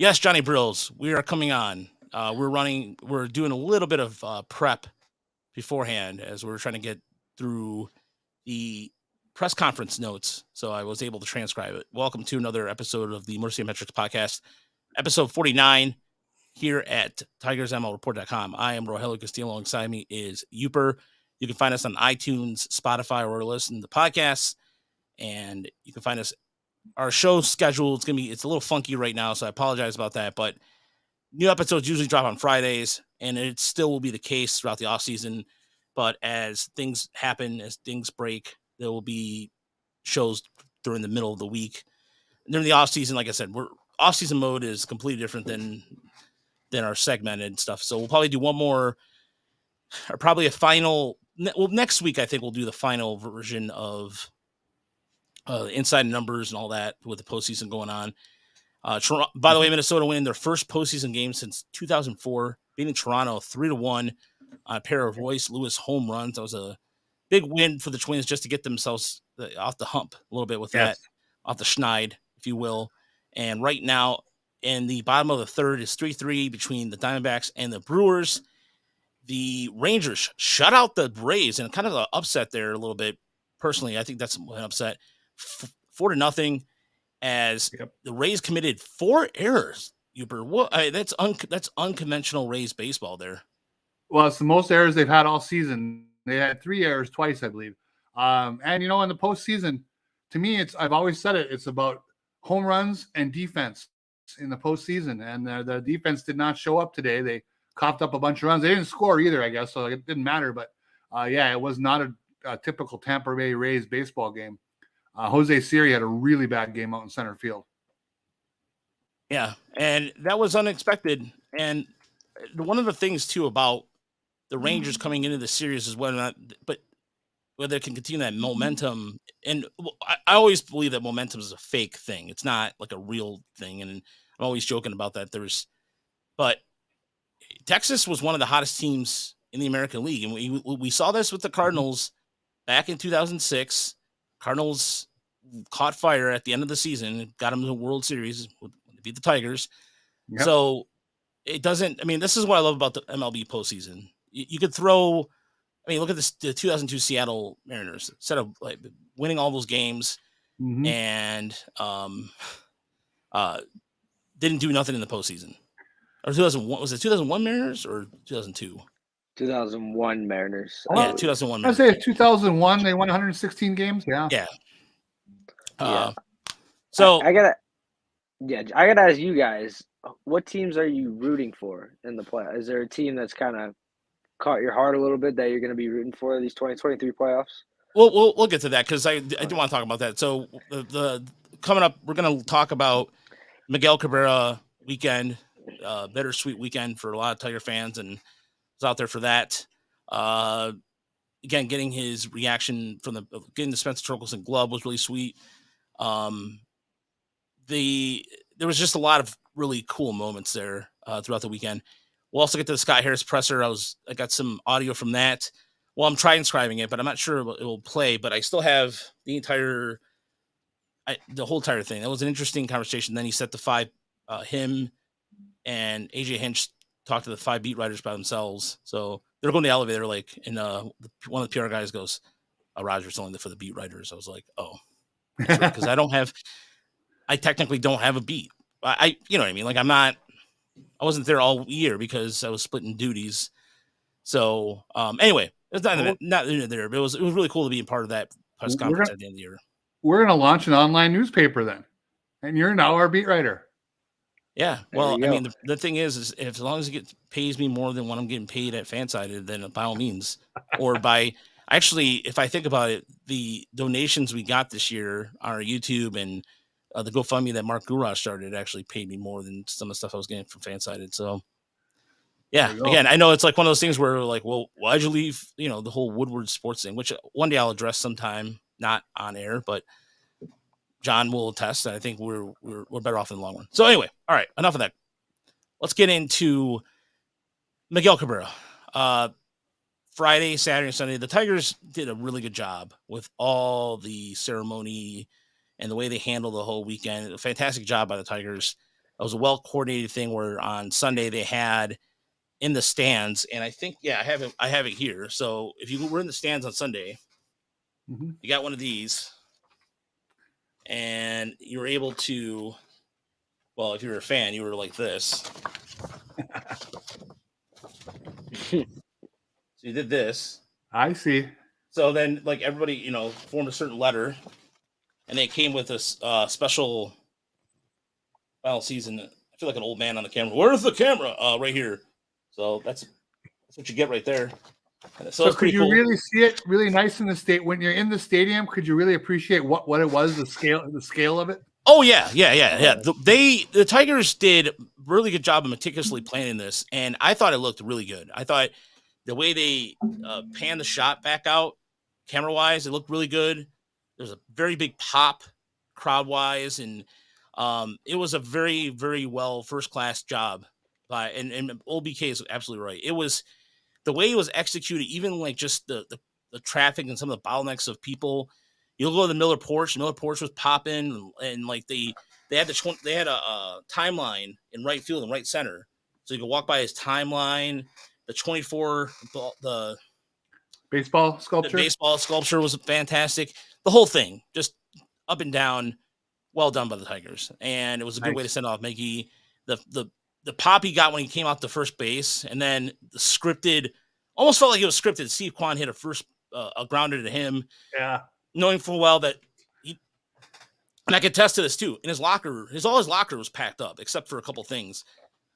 Yes, Johnny Brills, we are coming on. We're doing a little bit of prep beforehand as we're trying to get through the press conference notes. So I was able to transcribe it. Welcome to another episode of the Mercy Metrics podcast, episode 49 here at TigersMLReport.com. I am Rogelio Castillo. Alongside me is Yooper. You can find us on iTunes, Spotify, or listen to podcasts. And you can find us. Our show schedule it's a little funky right now, so I apologize about that. But new episodes usually drop on Fridays, and it still will be the case throughout the off season. But as things happen, as things break, there will be shows during the middle of the week. And during the off season, like I said, off season mode is completely different than our segmented stuff. So we'll probably do one more, or probably a final. Well, next week I think we'll do the final version of inside numbers and all that with the postseason going on. Toronto, by the way, Minnesota winning their first postseason game since 2004, beating Toronto 3-1 on a pair of Royce Lewis home runs. That was a big win for the Twins just to get themselves off the hump a little bit with that, off the schneid, if you will. And right now, in the bottom of the third is 3-3 between the Diamondbacks and the Brewers. The Rangers shut out the Braves, and kind of an upset there a little bit. Personally, I think that's an upset. 4-0 as the Rays committed 4 errors. Yooper, that's unconventional Rays baseball there. Well, it's the most errors they've had all season. They had 3 errors twice, I believe. And in the postseason, to me, I've always said it's about home runs and defense in the postseason. And the defense did not show up today. They coughed up a bunch of runs. They didn't score either, I guess, so it didn't matter. But it was not a typical Tampa Bay Rays baseball game. Jose Siri had a really bad game out in center field. Yeah, and that was unexpected. And one of the things, too, about the Rangers coming into the series is whether they can continue that momentum. And I always believe that momentum is a fake thing. It's not like a real thing. And I'm always joking about that. But Texas was one of the hottest teams in the American League. And we saw this with the Cardinals back in 2006. Cardinals caught fire at the end of the season, got them to the World Series, beat the Tigers. Yep. So it doesn't, this is what I love about the MLB postseason. You could throw, look at the 2002 Seattle Mariners, instead of winning all those games and didn't do nothing in the postseason. Or 2001, was it 2001 Mariners or 2002? 2001 Mariners. Yeah, 2001 Mariners. I say 2001, they won 116 games. Yeah. So I gotta ask you guys, what teams are you rooting for in the play? Is there a team that's kind of caught your heart a little bit that you're going to be rooting for these 2023 playoffs? We'll get to that because I do want to talk about that. So the coming up, we're going to talk about Miguel Cabrera weekend, bittersweet weekend for a lot of Tiger fans, and was out there for that. Again, getting his reaction from getting the Spencer Torkelson glove was really sweet. There was just a lot of really cool moments there throughout the weekend. We'll also get to the Scott Harris presser. I got some audio from that. Well, I'm transcribing it, but I'm not sure it will play. But I still have the whole entire thing. That was an interesting conversation. Then he set the 5, him and AJ Hinch talked to the 5 beat writers by themselves. So they're going to the elevator, and one of the PR guys goes, "Roger's only for the beat writers." I was like, "Oh," because I technically don't have a beat. You know what I mean? I wasn't there all year because I was splitting duties. So anyway, it's not there. But it was really cool to be a part of that press conference at the end of the year. We're going to launch an online newspaper then, and you're now our beat writer. Yeah, well, the thing is if, as long as it pays me more than what I'm getting paid at Fansided, then by all means, or if I think about it, the donations we got this year on our YouTube and the GoFundMe that Mark Gurra started actually paid me more than some of the stuff I was getting from Fansided. So, yeah, again, I know it's like one of those things where well, why'd you leave, the whole Woodward sports thing, which one day I'll address sometime, not on air, but John will attest that I think we're better off in the long run. So anyway, all right, enough of that. Let's get into Miguel Cabrera. Friday, Saturday, and Sunday, the Tigers did a really good job with all the ceremony and the way they handled the whole weekend. A fantastic job by the Tigers. was a well coordinated thing where on Sunday they had in the stands, and I think I have it here. So if you were in the stands on Sunday, you got one of these, and you were able to. Well, if you were a fan, you were like this. So you did this. I see. So then, like everybody, formed a certain letter, and they came with this special final season. I feel like an old man on the camera. Where's the camera? Right here. So that's what you get right there. So it's could pretty you cool. really see it really nice in the state when you're in the stadium? Could you really appreciate what it was, the scale of it? Oh yeah. The Tigers did a really good job of meticulously planning this, and I thought it looked really good. I thought the way they panned the shot back out, camera wise, it looked really good. There's a very big pop, crowd wise, and it was a very, very well first class job by and OBK is absolutely right. It was the way it was executed, even like just the traffic and some of the bottlenecks of people. You'll go to the Miller Porch. The Miller Porch was popping, and like they had a timeline in right field and right center, so you could walk by his timeline. The 24, the baseball sculpture. The baseball sculpture was fantastic. The whole thing, just up and down, well done by the Tigers, and it was a good way to send off Miggy. The pop he got when he came out to first base, and then the scripted, almost felt like it was scripted. Steve Kwan hit a grounder to him. Yeah. Knowing full well that and I could attest to this too. In his locker, all his locker was packed up except for a couple things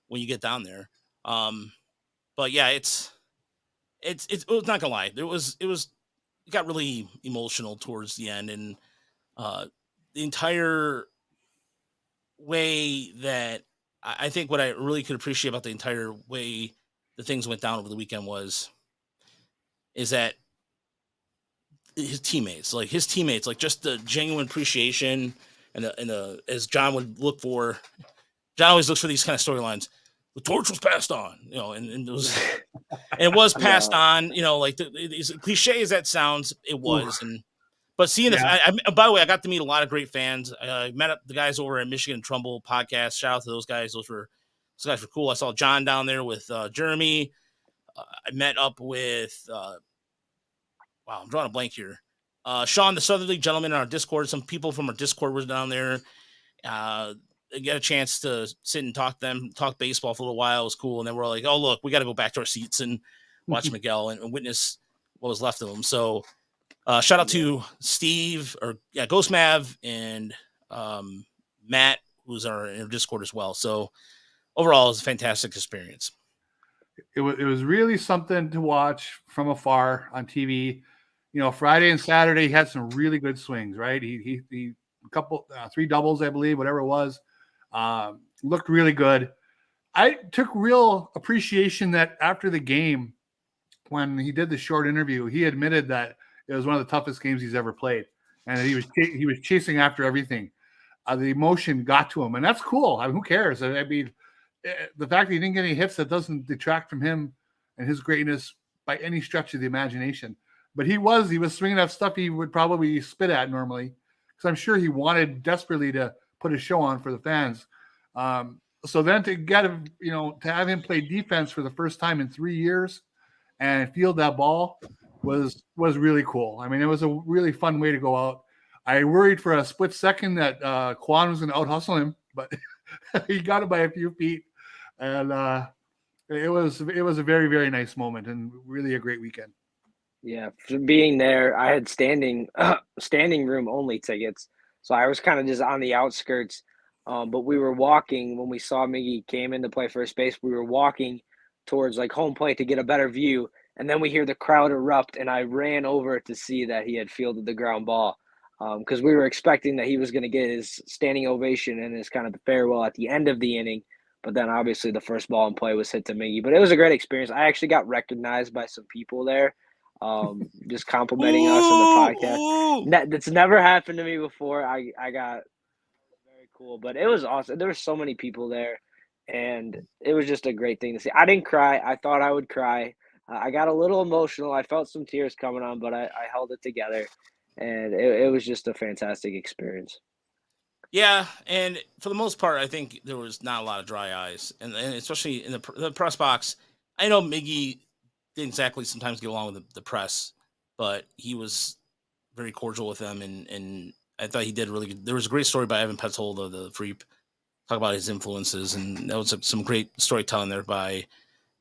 when you get down there. But yeah, it was not gonna lie. It got really emotional towards the end, and the entire way that I think what I really could appreciate about the entire way the things went down over the weekend is that his teammates, like just the genuine appreciation and as John would look for. John always looks for these kind of storylines. The torch was passed on, and it was passed on, like as cliche as that sounds, it was. But seeing this, by the way, I got to meet a lot of great fans. I met up the guys over at Michigan Trumbull podcast. Shout out to those guys. Those guys were cool. I saw John down there with Jeremy. I met up with wow, I'm drawing a blank here. Sean, the Southerly gentleman in our Discord. Some people from our Discord was down there. Get a chance to sit and talk to them, talk baseball for a little while. It was cool. And then we're like, oh, look, we got to go back to our seats and watch Miguel and witness what was left of him. So shout out to Steve Ghost Mav and Matt, who's in our Discord as well. So overall, it was a fantastic experience. It was really something to watch from afar on TV. Friday and Saturday, he had some really good swings, right? He a couple, 3 doubles, I believe, whatever it was. Looked really good. I took real appreciation that after the game, when he did the short interview, he admitted that it was one of the toughest games he's ever played, and he was chasing after everything. The emotion got to him, and that's cool. I mean, who cares? I mean, the fact that he didn't get any hits, that doesn't detract from him and his greatness by any stretch of the imagination. But he was swinging at stuff he would probably spit at normally, because I'm sure he wanted desperately to put a show on for the fans. So then to get him, to have him play defense for the first time in 3 years and field that ball was really cool. I mean, it was a really fun way to go out. I worried for a split second that Kwan was going to out hustle him, but he got it by a few feet. And it was a very, very nice moment and really a great weekend. Yeah, for being there, I had standing room only tickets, so I was kind of just on the outskirts. But we were walking when we saw Miggy came in to play first base. We were walking towards like home plate to get a better view, and then we hear the crowd erupt, and I ran over to see that he had fielded the ground ball, because we were expecting that he was going to get his standing ovation and his kind of farewell at the end of the inning. But then obviously the first ball in play was hit to Miggy. But it was a great experience. I actually got recognized by some people there, just complimenting us in the podcast. That's never happened to me before. I got very cool, but it was awesome. There were so many people there, and it was just a great thing to see. I didn't cry. I thought I would cry. I got a little emotional. I felt some tears coming on, but I held it together, and it was just a fantastic experience. Yeah, and for the most part, I think there was not a lot of dry eyes, and especially in the press box. I know Miggy didn't exactly sometimes get along with the press, but he was very cordial with them, and I thought he did really good. There was a great story by Evan Petzold of the Freep, talk about his influences, and that was some great storytelling there by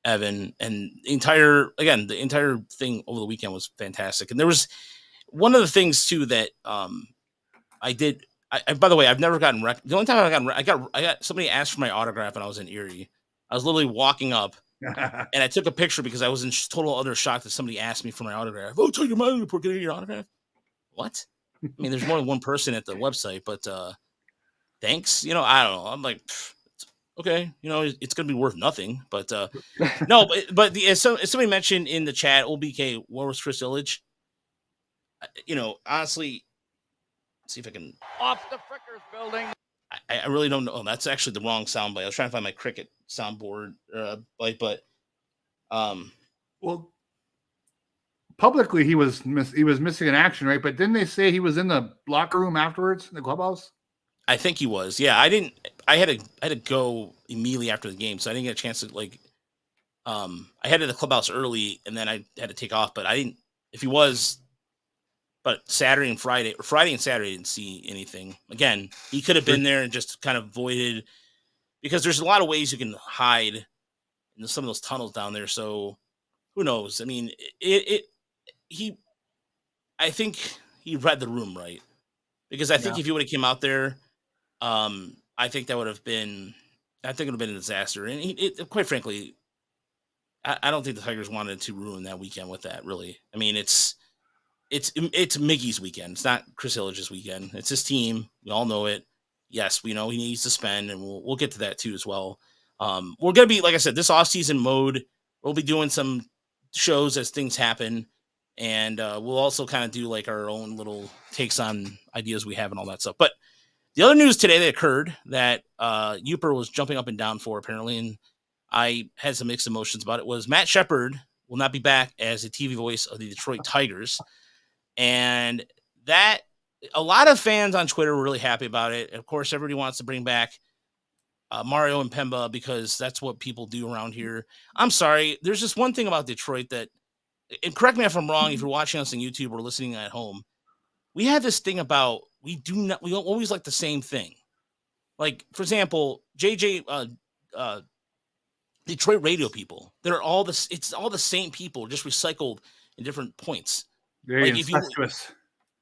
Evan. And the entire thing over the weekend was fantastic. And there was one of the things too that I did. By the way, I've never gotten the only time I got somebody asked for my autograph, and I was in Erie. I was literally walking up, and I took a picture because I was in total utter shock that somebody asked me for my autograph. Oh, take your money before getting your autograph. What? I mean, there's more than one person at the website, but thanks. I don't know. I'm like, okay, it's gonna be worth nothing. But no, but as somebody mentioned in the chat, OBK, where was Chris Illich? Honestly, see if I can off the Frickers building. I really don't know. Oh, that's actually the wrong soundbite. I was trying to find my Cricket soundboard but well, publicly he was missing in action, right? But didn't they say he was in the locker room afterwards in the clubhouse? I think he was. Yeah, I had to go immediately after the game, so I didn't get a chance to I headed to the clubhouse early, and then I had to take off. But I didn't. If he was, but Friday and Saturday, I didn't see anything. Again, he could have been there and just kind of voided, because there's a lot of ways you can hide in some of those tunnels down there. So who knows? I mean, I think he read the room right, because I think if he would have came out there, I think that would have been, a disaster. And quite frankly, I don't think the Tigers wanted to ruin that weekend with that. Really, I mean, it's Miggy's weekend. It's not Chris Illich's weekend. It's his team. We all know it. Yes, we know he needs to spend, and we'll get to that too as well. We're gonna be, like I said, this off-season mode. We'll be doing some shows as things happen, and we'll also kind of do like our own little takes on ideas we have and all that stuff. But the other news today that occurred that Yooper was jumping up and down for, apparently, and I had some mixed emotions about it, was Matt Shepard will not be back as a TV voice of the Detroit Tigers. And that, a lot of fans on Twitter were really happy about it. Of course, everybody wants to bring back Mario and Pemba, because that's what people do around here. I'm sorry. There's just one thing about Detroit that, and correct me if I'm wrong, if you're watching us on YouTube or listening at home, we have this thing about, we always like the same thing. Like, for example, Detroit radio people, they're all it's all the same people, just recycled in different points. Very like incestuous.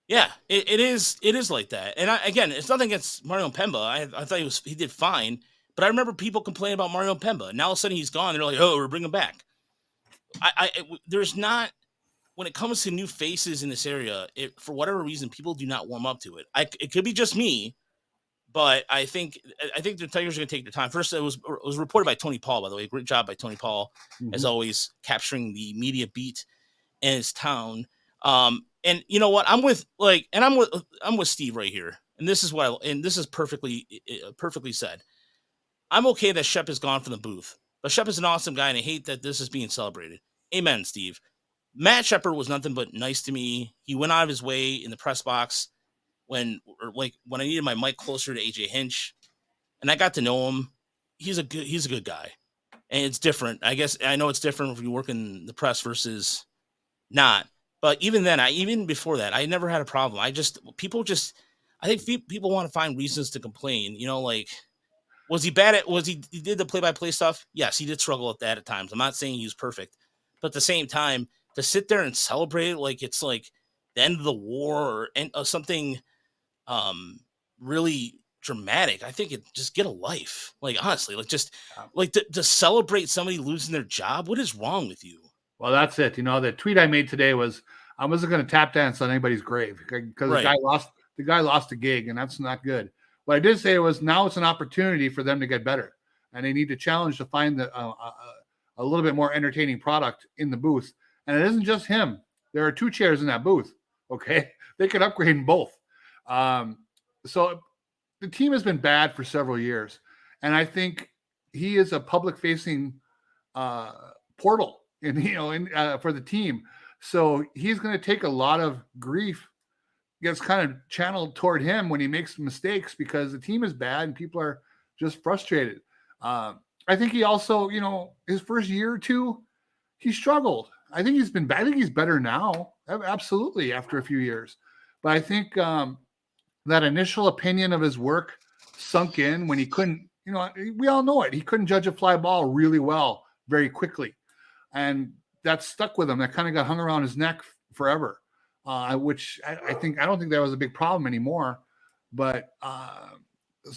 Yeah, it is like that. And again, it's nothing against Mario Pemba. I thought he did fine, but I remember people complaining about Mario Pemba. Now all of a sudden he's gone. They're like, oh, we're bringing him back. There's not, when it comes to new faces in this area, for whatever reason, people do not warm up to it. It could be just me, but I think the Tigers are going to take their time. First, it was reported by Tony Paul, by the way. Great job by Tony Paul, as always, capturing the media beat in his town. And you know what? I'm with Steve right here. And this is perfectly said. I'm okay that Shep is gone from the booth, but Shep is an awesome guy, and I hate that this is being celebrated. Amen, Steve. Matt Shepard was nothing but nice to me. He went out of his way in the press box when I needed my mic closer to AJ Hinch, and I got to know him. He's a good guy, and it's different. I guess I know it's different if you work in the press versus not. But even then, even before that, I never had a problem. I think people want to find reasons to complain. Was he bad at? He did the play-by-play stuff? Yes, he did struggle at that at times. I'm not saying he was perfect, but at the same time, to sit there and celebrate it like it's like the end of the war or something really dramatic, I think just get a life. Like, honestly, to celebrate somebody losing their job. What is wrong with you? Well, that's it. The tweet I made today was, I wasn't going to tap dance on anybody's grave, because the guy lost a gig, and that's not good. What I did say was, now it's an opportunity for them to get better, and they need to challenge to find a little bit more entertaining product in the booth. And it isn't just him. There are two chairs in that booth. Okay, they could upgrade in both. So the team has been bad for several years, and I think he is a public-facing portal for the team. So he's going to take a lot of grief, gets kind of channeled toward him when he makes mistakes because the team is bad and people are just frustrated. I think he also, his first year or two, he struggled. I think he's been bad. I think he's better now. Absolutely. After a few years. But I think that initial opinion of his work sunk in when he couldn't, we all know it. He couldn't judge a fly ball really well very quickly. And that stuck with him. That kind of got hung around his neck forever, which I don't think that was a big problem anymore. But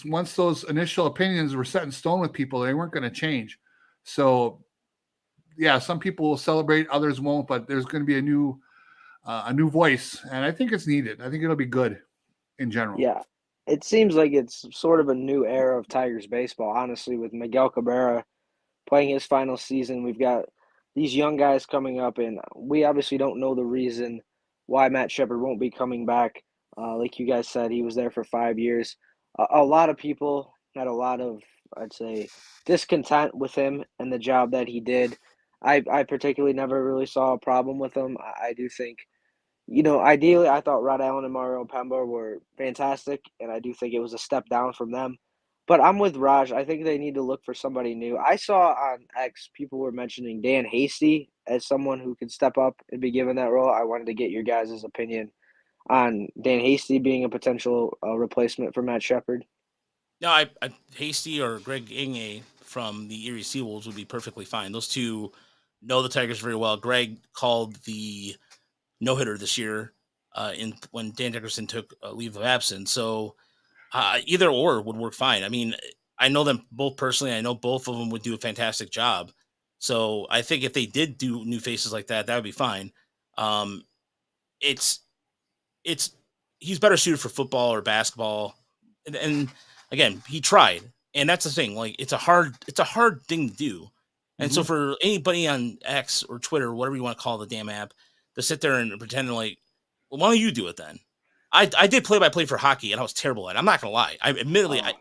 once those initial opinions were set in stone with people, they weren't going to change. So, yeah, some people will celebrate, others won't. But there's going to be a new voice, and I think it's needed. I think it'll be good in general. Yeah, it seems like it's sort of a new era of Tigers baseball, honestly, with Miguel Cabrera playing his final season. We've got these young guys coming up, and we obviously don't know the reason why Matt Shepard won't be coming back. Like you guys said, he was there for 5 years. A lot of people had a lot of, I'd say, discontent with him and the job that he did. I particularly never really saw a problem with him. I do think, ideally, I thought Rod Allen and Mario Pemba were fantastic, and I do think it was a step down from them. But I'm with Raj. I think they need to look for somebody new. I saw on X people were mentioning Dan Hasty as someone who could step up and be given that role. I wanted to get your guys' opinion on Dan Hasty being a potential replacement for Matt Shepard. No, I Hasty or Greg Gagne from the Erie Seawolves would be perfectly fine. Those two know the Tigers very well. Greg called the no-hitter this year when Dan Dickerson took a leave of absence. So either or would work fine. I mean, I know them both personally. I know both of them would do a fantastic job. So I think if they did do new faces like that, that would be fine. He's better suited for football or basketball. And again, he tried. And that's the thing. Like, it's a hard thing to do. And so for anybody on X or Twitter, or whatever you want to call the damn app, to sit there and pretend like, well, why don't you do it then? I did play-by-play for hockey, and I was terrible at it. I'm not going to lie.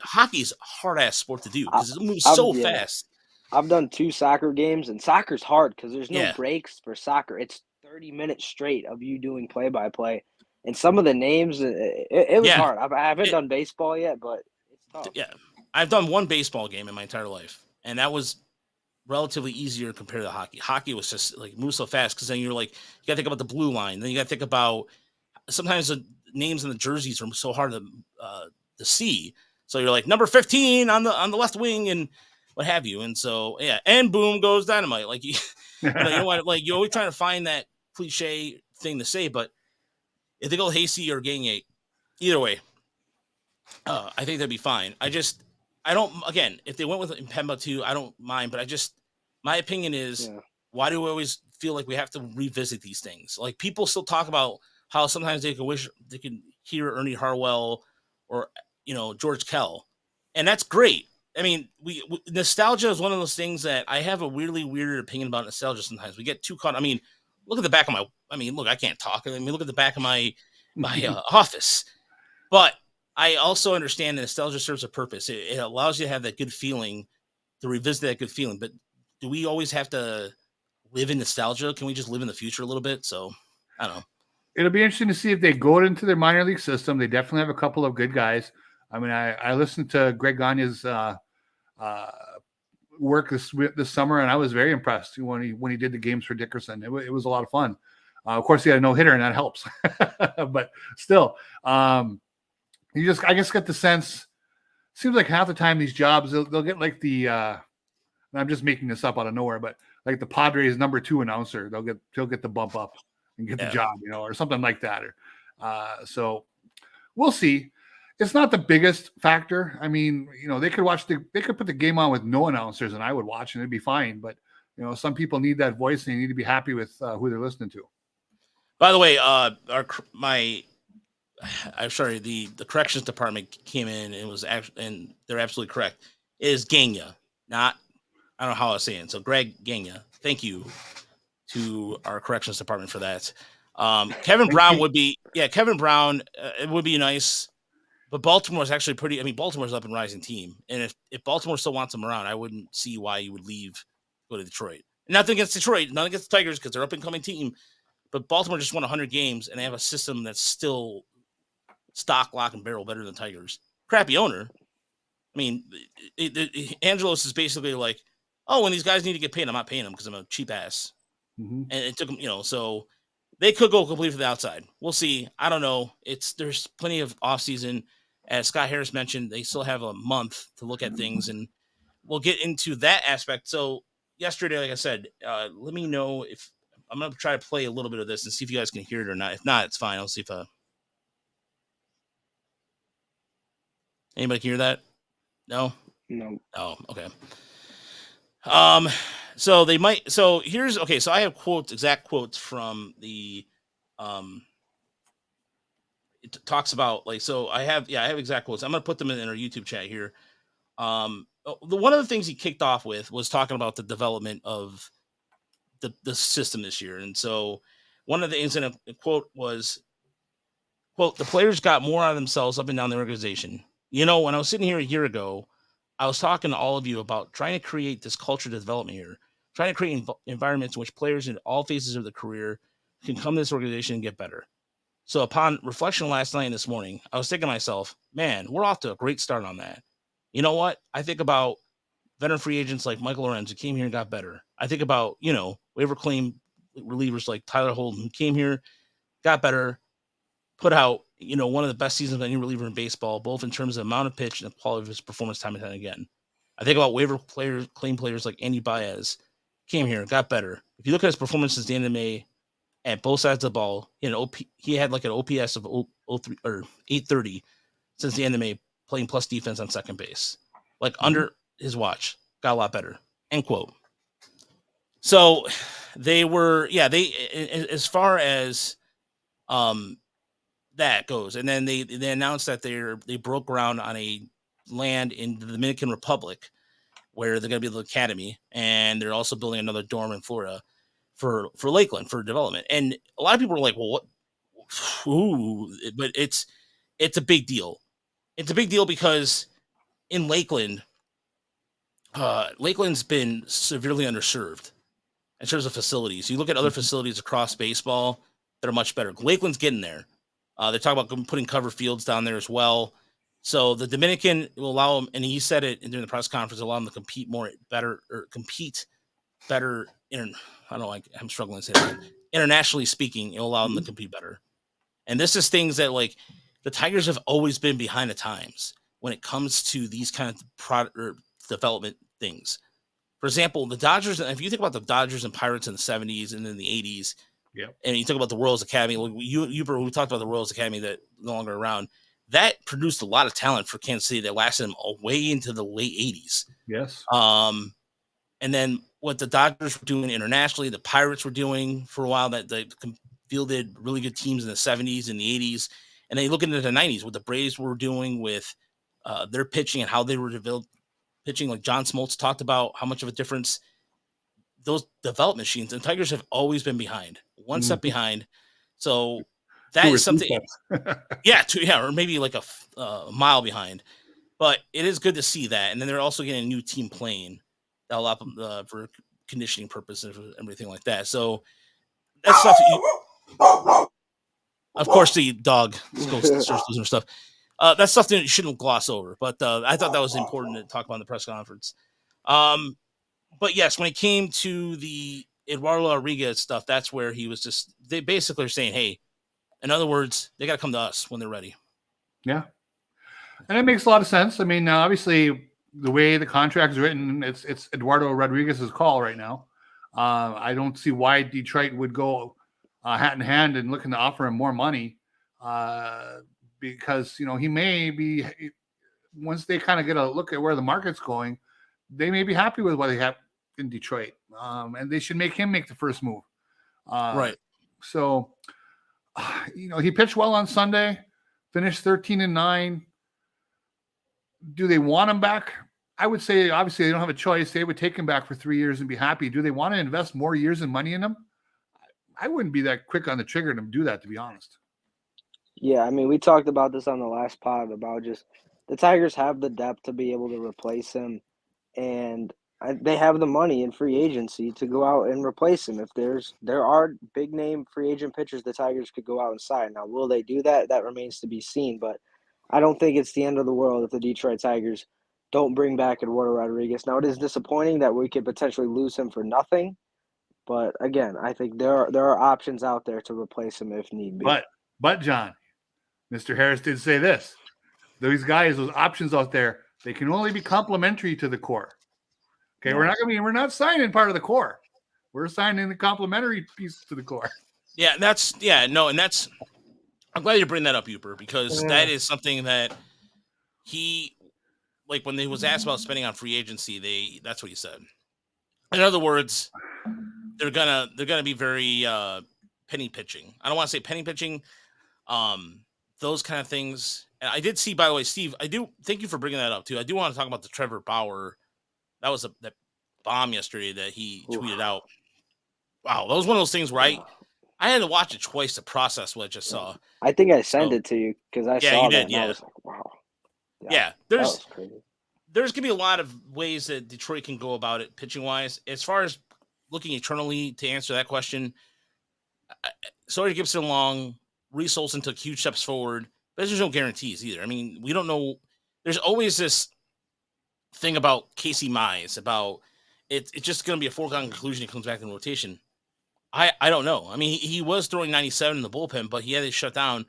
Hockey is a hard-ass sport to do because it moves so fast. I've done 2 soccer games, and soccer's hard because there's no breaks for soccer. It's 30 minutes straight of you doing play-by-play. And some of the names, it was hard. I haven't done baseball yet, but it's tough. Yeah, I've done one baseball game in my entire life, and that was relatively easier compared to hockey. Hockey was just like moves so fast because then you're like, you got to think about the blue line. Then you got to think about sometimes the names in the jerseys are so hard to see. So you're like number 15 on the left wing and what have you. And so, and boom goes dynamite. Like, you know what, like you're always trying to find that cliche thing to say, but if they go Hasty or Gagne, either way, I think that'd be fine. Again, if they went with Pemba too, I don't mind, but my opinion is, why do we always feel like we have to revisit these things? Like, people still talk about how sometimes they could wish they could hear Ernie Harwell or, George Kell. And that's great. I mean, nostalgia is one of those things that I have a weirdly weird opinion about nostalgia sometimes. We get too caught. I mean, look at the back of I can't talk. I mean, look at the back of my office. But I also understand that nostalgia serves a purpose. It allows you to have that good feeling, to revisit that good feeling. But do we always have to live in nostalgia? Can we just live in the future a little bit? So, I don't know. It'll be interesting to see if they go into their minor league system. They definitely have a couple of good guys. I mean, I listened to Greg Gagne's work this summer, and I was very impressed when he did the games for Dickerson. It was a lot of fun. Of course, he had a no-hitter, and that helps. But still, you just, I guess, get the sense. Seems like half the time these jobs they'll get like the. And I'm just making this up out of nowhere, but like the Padres number 2 announcer, he'll get the bump up and get the job, or something like that. So we'll see. It's not the biggest factor. I mean, they could put the game on with no announcers and I would watch and it'd be fine. But, some people need that voice and they need to be happy with who they're listening to. By the way, the corrections department came in and and they're absolutely correct. It is Gagne, not, I don't know how I was saying. So Greg Gagne, thank you to our corrections department for that. Kevin Brown would be, Kevin Brown, it would be nice, but Baltimore's actually Baltimore's up and rising team. And if Baltimore still wants him around, I wouldn't see why you would go to Detroit. Nothing against Detroit, nothing against the Tigers because they're up and coming team, but Baltimore just won 100 games and they have a system that's still stock, lock, and barrel better than Tigers. Crappy owner. I mean, Angelos is basically like, oh, when these guys need to get paid, I'm not paying them because I'm a cheap ass. Mm-hmm. And it took them, so they could go completely from the outside. We'll see. I don't know. There's plenty of offseason. As Scott Harris mentioned, they still have a month to look at things, and we'll get into that aspect. So yesterday, like I said, let me know if I'm going to try to play a little bit of this and see if you guys can hear it or not. If not, it's fine. I'll see if anybody can hear that. No. Oh, okay. So they might. So here's okay. So I have exact quotes from the. It talks about like so. I have exact quotes. I'm gonna put them in our YouTube chat here. One of the things he kicked off with was talking about the development of the system this year, and so one of the things in a quote was, "quote The players got more out of themselves up and down the organization. When I was sitting here a year ago, I was talking to all of you about trying to create this culture development here, trying to create environments in which players in all phases of their career can come to this organization and get better. So upon reflection last night and this morning, I was thinking to myself, man, we're off to a great start on that. You know what? I think about veteran free agents like Michael Lorenz who came here and got better. I think about, waiver claim relievers like Tyler Holden who came here, got better, put out, one of the best seasons of any reliever in baseball, both in terms of amount of pitch and the quality of his performance time and time again. I think about waiver claim players like Andy Baez, came here, got better. If you look at his performance since the end of May at both sides of the ball, he had like an OPS of 03 or 830 since the end of May, playing plus defense on second base. Like under his watch, got a lot better. End quote. So they were, as far as that goes, and then they announced that they broke ground on a land in the Dominican Republic where they're going to be the academy, and they're also building another dorm in Florida for Lakeland for development. And a lot of people are like, well, what? Ooh, but it's a big deal. It's a big deal because in Lakeland, Lakeland's been severely underserved in terms of facilities. You look at other facilities across baseball that are much better. Lakeland's getting there. They're talking about putting cover fields down there as well. So the Dominican will allow them, and he said it during the press conference, allow them to compete better. I'm struggling to say that. Internationally speaking, it'll allow them to compete better. And this is things that like the Tigers have always been behind the times when it comes to these kind of product or development things. For example, the Dodgers, if you think about the Dodgers and Pirates in the 70s and in the 80s, and you talk about the Royals Academy, like Yooper, we talked about the Royals Academy that no longer around, that produced a lot of talent for Kansas City that lasted them way into the late 80s. Yes. And then what the Dodgers were doing internationally, the Pirates were doing for a while, that they fielded really good teams in the 70s and the 80s. And then you look into the 90s, what the Braves were doing with their pitching and how they were developed pitching. Like John Smoltz talked about how much of a difference those development machines, and Tigers have always been behind, one step behind. So that is something, or maybe like a mile behind. But it is good to see that. And then they're also getting a new team playing that allow them for conditioning purposes and everything like that. So that's stuff that of course, the dog starts losing stuff. That's stuff that you shouldn't gloss over. But I thought that was important to talk about in the press conference. But yes, when it came to the Eduardo Rodriguez stuff, that's where he was they basically are saying, hey, in other words, they got to come to us when they're ready. Yeah. And it makes a lot of sense. I mean, obviously, the way the contract is written, it's Eduardo Rodriguez's call right now. I don't see why Detroit would go hat in hand and looking to offer him more money because, he may be, once they kind of get a look at where the market's going, they may be happy with what they have in Detroit. And they should make him make the first move. Right. So, he pitched well on Sunday, finished 13-9. Do they want him back? I would say, obviously, they don't have a choice. They would take him back for 3 years and be happy. Do they want to invest more years and money in him? I wouldn't be that quick on the trigger to do that, to be honest. Yeah, I mean, we talked about this on the last pod about just the Tigers have the depth to be able to replace him. And they have the money in free agency to go out and replace him. If there are big name free agent pitchers the Tigers could go out and sign. Now, will they do that? That remains to be seen. But I don't think it's the end of the world if the Detroit Tigers don't bring back Eduardo Rodriguez. Now, it is disappointing that we could potentially lose him for nothing. But again, I think there are options out there to replace him if need be. But John, Mr. Harris did say this. Those options out there, they can only be complementary to the core. Okay, yeah. We're not signing part of the core. We're signing the complementary piece to the core. Yeah, I'm glad you bring that up, Yooper, because that is something that he, like when he was asked about spending on free agency, that's what he said. In other words, they're gonna be very penny pitching. I don't want to say penny pitching, those kind of things. And I did see, by the way, Steve, I do thank you for bringing that up too. I do want to talk about the Trevor Bauer. That was that bomb yesterday that he tweeted out. Wow, that was one of those things where I had to watch it twice to process what I just saw. I think I sent it to you because I saw that and I was like, wow. Yeah, there's going to be a lot of ways that Detroit can go about it pitching-wise. As far as looking eternally to answer that question, Sawyer Gibson long, Reese Olson took huge steps forward, but there's no guarantees either. I mean, we don't know. There's always this thing about Casey Mize, about it's just going to be a foregone conclusion he comes back in rotation. I don't know. I mean, he was throwing 97 in the bullpen, but he had it shut down.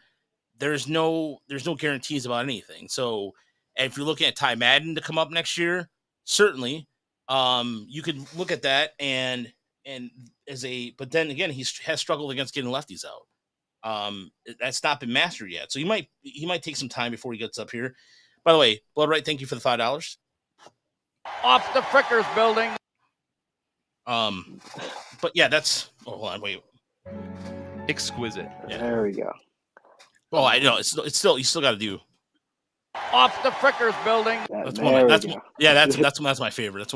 There's no guarantees about anything. So if you're looking at Ty Madden to come up next year, certainly you could look at that and but then again, he has struggled against getting lefties out. That's not been mastered yet. So he might take some time before he gets up here. By the way, Blood Right, thank you for the $5. Off the Frickers building. But yeah, that's hold on, wait. Exquisite. Yeah. There we go. Oh, I know. It's still you still got to do off the Frickers building. That's my favorite.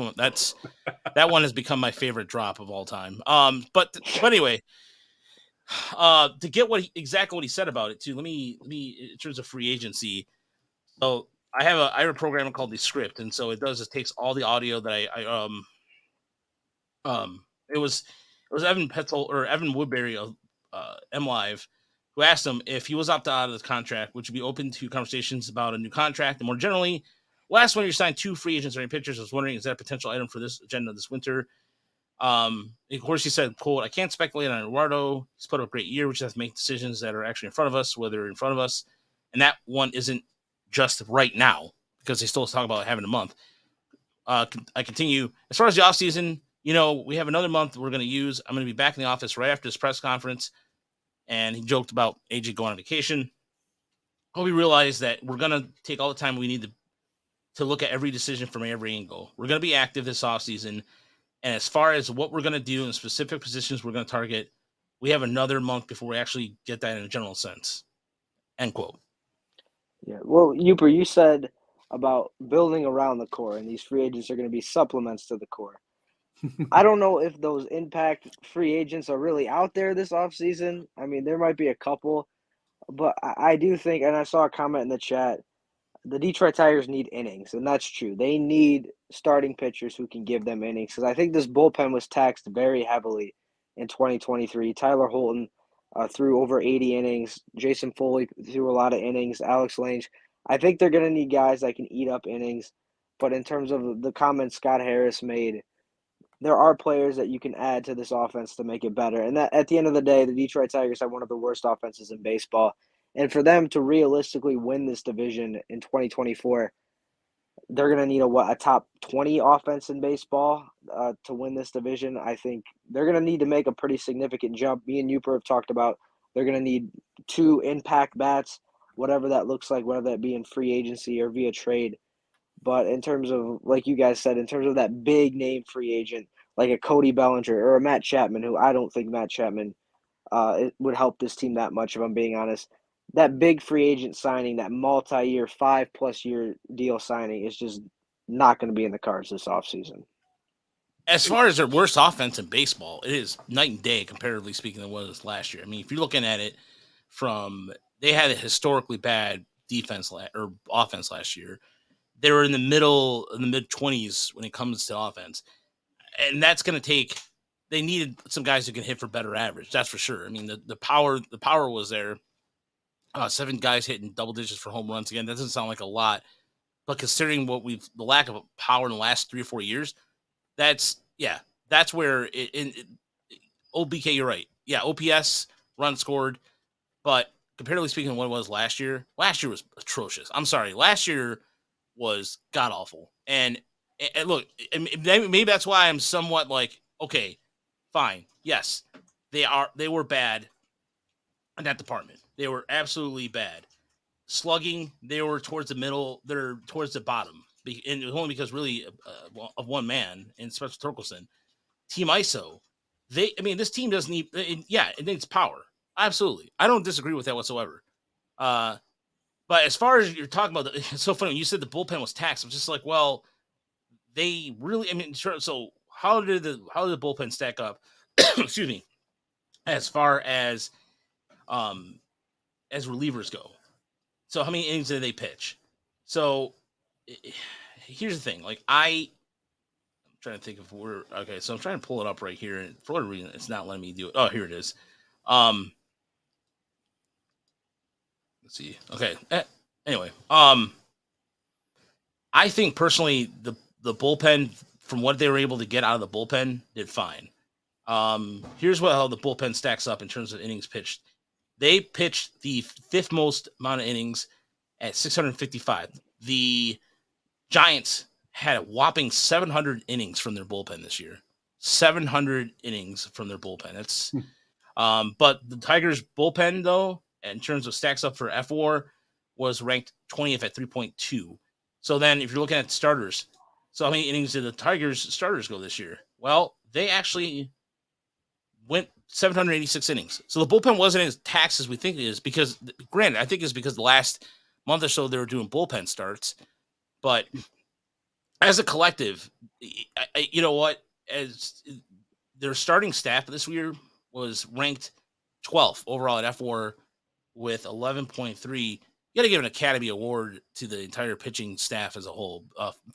That one has become my favorite drop of all time. But anyway, to get exactly what he said about it too. Let me in terms of free agency. So I have a program called the Script, and so it takes all the audio that it was Evan Petzel or Evan Woodbury of MLive who asked him if he was opted out of the contract, would you be open to conversations about a new contract? And more generally, last winter you signed 2 free agents or pitchers. I was wondering, is that a potential item for this agenda this winter? Of course, he said, quote, I can't speculate on Eduardo. He's put up a great year. We just have to make decisions that are actually in front of us, whether in front of us. And that one isn't just right now because they still talk about having a month. I continue. As far as the offseason, we have another month we're going to use. I'm going to be back in the office right after this press conference. And he joked about AJ going on vacation. But we realize that we're going to take all the time we need to look at every decision from every angle. We're going to be active this offseason. And as far as what we're going to do in specific positions we're going to target, we have another month before we actually get that in a general sense. End quote. Yeah. Well, Yooper, you said about building around the core, and these free agents are going to be supplements to the core. I don't know if those impact free agents are really out there this offseason. I mean, there might be a couple, but I do think, and I saw a comment in the chat, the Detroit Tigers need innings, and that's true. They need starting pitchers who can give them innings, because I think this bullpen was taxed very heavily in 2023. Tyler Holton threw over 80 innings. Jason Foley threw a lot of innings. Alex Lange. I think they're going to need guys that can eat up innings, but in terms of the comments Scott Harris made, there are players that you can add to this offense to make it better. And that, at the end of the day, the Detroit Tigers have one of the worst offenses in baseball. And for them to realistically win this division in 2024, they're going to need a top 20 offense in baseball to win this division. I think they're going to need to make a pretty significant jump. Me and Yooper have talked about they're going to need 2 impact bats, whatever that looks like, whether that be in free agency or via trade. But in terms of, like you guys said, in terms of that big name free agent, like a Cody Bellinger or a Matt Chapman, who I don't think Matt Chapman it would help this team that much, if I'm being honest. That big free agent signing, that multi-year, 5+ year deal signing is just not going to be in the cards this offseason. As far as their worst offense in baseball, it is night and day, comparatively speaking, than what it was last year. I mean, if you're looking at it they had a historically bad defense or offense last year. they were in the mid-20s when it comes to offense. And that's going to take, they needed some guys who can hit for better average. That's for sure. I mean, the power was there. 7 guys hitting double digits for home runs. Again, that doesn't sound like a lot, but considering the lack of power in the last 3 or 4 years, that's where OBK, you're right. Yeah. OPS, runs scored, but comparatively speaking, what it was last year was atrocious. I'm sorry. Last year was god awful. And look, maybe that's why I'm somewhat like, okay, fine. Yes, they were bad in that department. They were absolutely bad. Slugging, they were towards the middle. They're towards the bottom, and only because really of one man in Spencer Torkelson. Team ISO, this team doesn't need. It needs power. Absolutely, I don't disagree with that whatsoever. But as far as you're talking about, it's so funny when you said the bullpen was taxed. I'm just like, well, they really. So how did the bullpen stack up? Excuse me. As far as relievers go, so how many innings did they pitch? So here's the thing. Like I'm trying to think if we're okay. So I'm trying to pull it up right here, and for whatever reason, it's not letting me do it. Oh, here it is. Let's see. Okay. Anyway, I think personally the bullpen, from what they were able to get out of the bullpen, did fine. Here's how the bullpen stacks up in terms of innings pitched. They pitched the 5th most amount of innings at 655. The Giants had a whopping 700 innings from their bullpen this year. 700 innings from their bullpen. That's but the Tigers bullpen, though, in terms of stacks up for FWAR, was ranked 20th at 3.2. So then if you're looking at starters, so how many innings did the Tigers starters go this year? Well, they actually went 786 innings. So the bullpen wasn't as taxed as we think it is, because, granted, I think it's because the last month or so they were doing bullpen starts. But as a collective, you know what? As their starting staff this year was ranked 12th overall at FWAR with 11.3. You got to give an Academy Award to the entire pitching staff as a whole.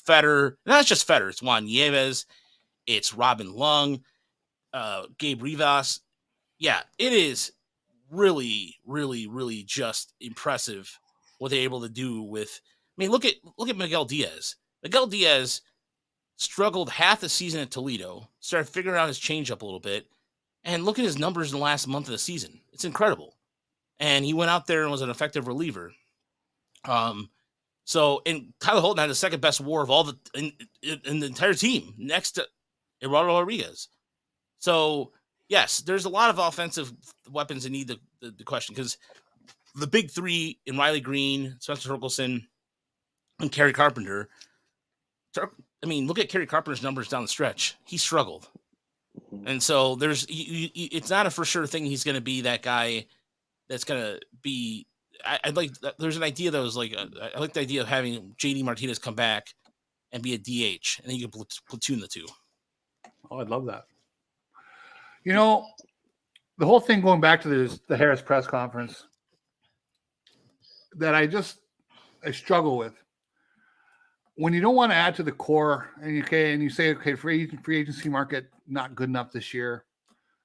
Fetter, not just Fetter, it's Juan Nieves, it's Robin Lung, Gabe Rivas. Yeah, it is really, really, really just impressive what they're able to do with. I mean, look at Miguel Diaz. Miguel Diaz struggled half the season at Toledo, started figuring out his changeup a little bit, and look at his numbers in the last month of the season. It's incredible. And he went out there and was an effective reliever. And Tyler Holton had the second best WAR of all in the entire team, next to Eduardo Rodriguez. So yes, there's a lot of offensive weapons that need the question, because the big 3 in Riley Green, Spencer Torkelson, and Kerry Carpenter. I mean, look at Kerry Carpenter's numbers down the stretch. He struggled. And so it's not a for sure thing he's going to be that guy that's going to be. There's an idea that was like, I like the idea of having JD Martinez come back and be a DH, and then you can platoon the two. Oh, I'd love that. You know, the whole thing going back to the Harris press conference that I struggle with. When you don't want to add to the core, and you say, free agency market not good enough this year.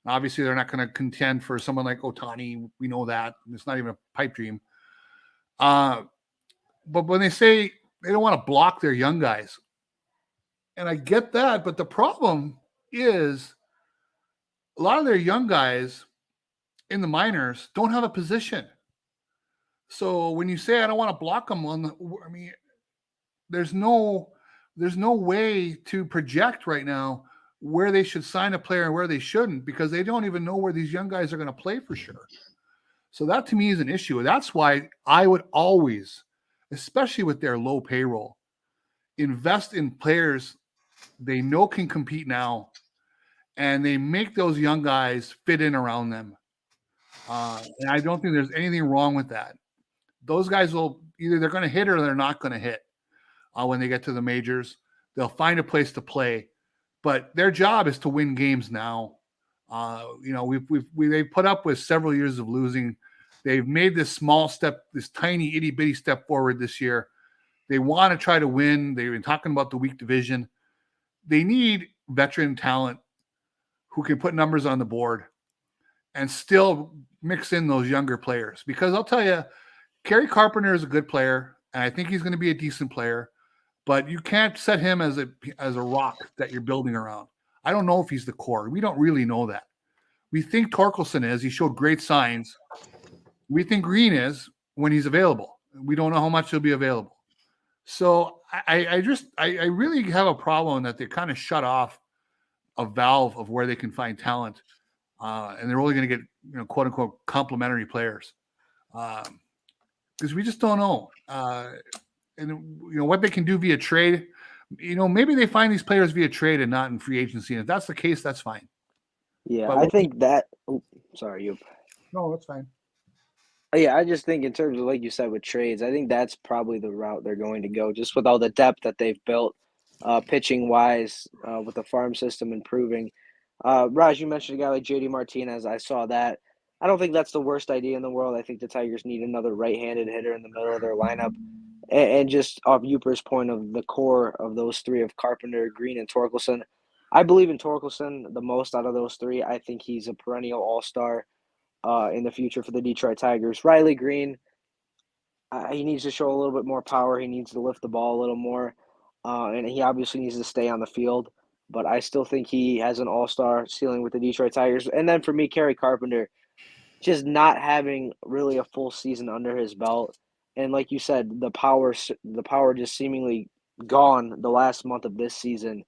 Obviously, they're not going to contend for someone like Ohtani. We know that. It's not even a pipe dream. But when they say they don't want to block their young guys, and I get that, but the problem is a lot of their young guys in the minors don't have a position. So when you say I don't want to block them there's no way to project right now where they should sign a player and where they shouldn't, because they don't even know where these young guys are going to play for sure. So that to me is an issue. That's why I would always, especially with their low payroll, invest in players they know can compete now, and they make those young guys fit in around them. And I don't think there's anything wrong with that. Those guys will either they're going to hit or they're not going to hit. When they get to the majors, they'll find a place to play, but their job is to win games now. They've put up with several years of losing. They've made this small step, this tiny itty bitty step forward this year. They want to try to win. They've been talking about the weak division. They need veteran talent who can put numbers on the board and still mix in those younger players. Because I'll tell you, Kerry Carpenter is a good player, and I think he's going to be a decent player, but you can't set him as a rock that you're building around. I don't know if he's the core. We don't really know that. We think Torkelson is. He showed great signs. We think Green is when he's available. We don't know how much he'll be available. So I really have a problem that they kind of shut off a valve of where they can find talent, and they're only going to get quote unquote complementary players because we just don't know. And what they can do via trade. Maybe they find these players via trade and not in free agency. And if that's the case, that's fine. Yeah, But I think that. Oh, sorry, you. No, that's fine. Yeah, I just think in terms of, like you said, with trades, I think that's probably the route they're going to go, just with all the depth that they've built, pitching wise, with the farm system improving. Raj, you mentioned a guy like JD Martinez. I saw that. I don't think that's the worst idea in the world. I think the Tigers need another right-handed hitter in the middle of their lineup. And just off Yooper's point of the core of those three of Carpenter, Green, and Torkelson, I believe in Torkelson the most out of those three. I think he's a perennial all-star in the future for the Detroit Tigers. Riley Green, he needs to show a little bit more power. He needs to lift the ball a little more. And he obviously needs to stay on the field. But I still think he has an all-star ceiling with the Detroit Tigers. And then for me, Kerry Carpenter, just not having really a full season under his belt. And like you said, the power just seemingly gone the last month of this season.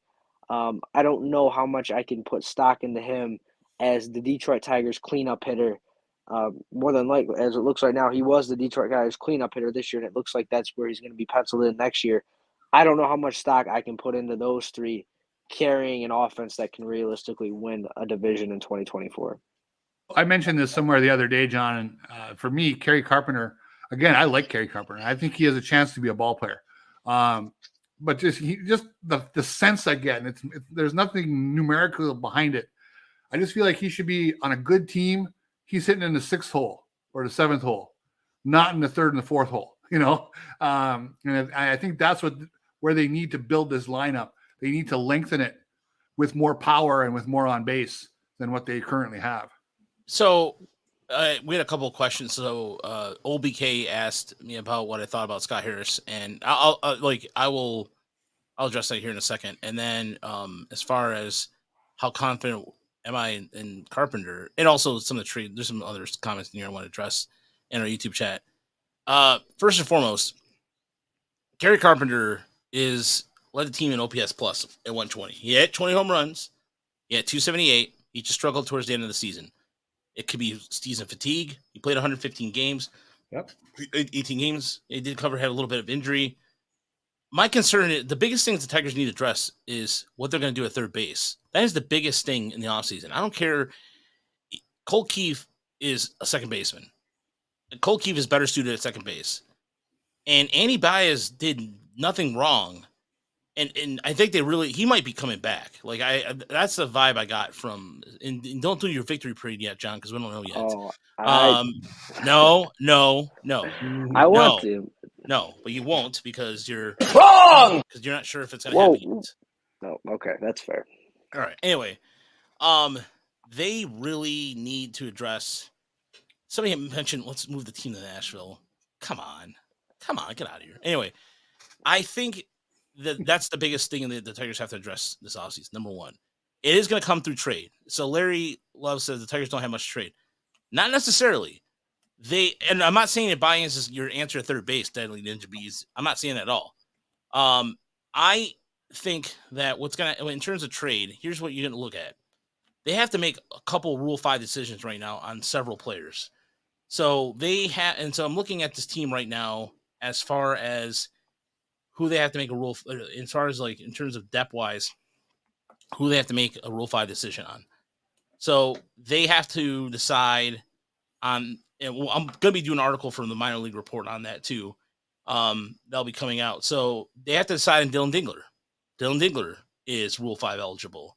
I don't know how much I can put stock into him as the Detroit Tigers cleanup hitter. More than likely, as it looks right now, he was the Detroit Tigers cleanup hitter this year, and it looks like that's where he's going to be penciled in next year. I don't know how much stock I can put into those three carrying an offense that can realistically win a division in 2024. I mentioned this somewhere the other day, John, and for me, Kerry Carpenter, again, I like Kerry Carpenter. I think he has a chance to be a ball player. But just the sense I get, and there's nothing numerical behind it. I just feel like he should be on a good team. He's hitting in the 6th hole or the 7th hole, not in the 3rd and the 4th hole, and I think that's where they need to build this lineup. They need to lengthen it with more power and with more on base than what they currently have. So we had a couple of questions. So OBK asked me about what I thought about Scott Harris, and I'll address that here in a second. And then as far as how confident am I in Carpenter, and also some of the trade, there's some other comments in here I want to address in our YouTube chat. First and foremost, Kerry Carpenter led the team in OPS plus at 120. He had 20 home runs. He had 278. He just struggled towards the end of the season. It could be season fatigue. He played 115 games. Yep. 18 games. He had a little bit of injury. My concern is the biggest thing the Tigers need to address is what they're going to do at third base. That is the biggest thing in the offseason. I don't care. Cole Keefe is a second baseman. Cole Keefe is better suited at second base. And Andy Baez did nothing wrong. And I think he might be coming back. Like that's the vibe I got from. And don't do your victory parade yet, John, because we don't know yet. No. I want to. No, but you won't because you're wrong. Because you're not sure if it's going to happen yet. No, okay, that's fair. All right. Anyway, they really need to address. Somebody mentioned let's move the team to Nashville. Come on, get out of here. Anyway, I think that's the biggest thing the Tigers have to address this offseason. Number one, it is going to come through trade. So Larry Love says the Tigers don't have much trade. Not necessarily. And I'm not saying that Baez is your answer at third base, Deadly Ninja Bees. I'm not saying that at all. I think that in terms of trade, here's what you're going to look at. They have to make a couple Rule 5 decisions right now on several players. So so I'm looking at this team right now as far as who they have to make a rule, as far as like in terms of depth wise, who they have to make a Rule 5 decision on. So they have to decide on, and I'm going to be doing an article from the minor league report on that too. That'll be coming out. So they have to decide on Dylan Dingler. Dylan Dingler is Rule 5 eligible.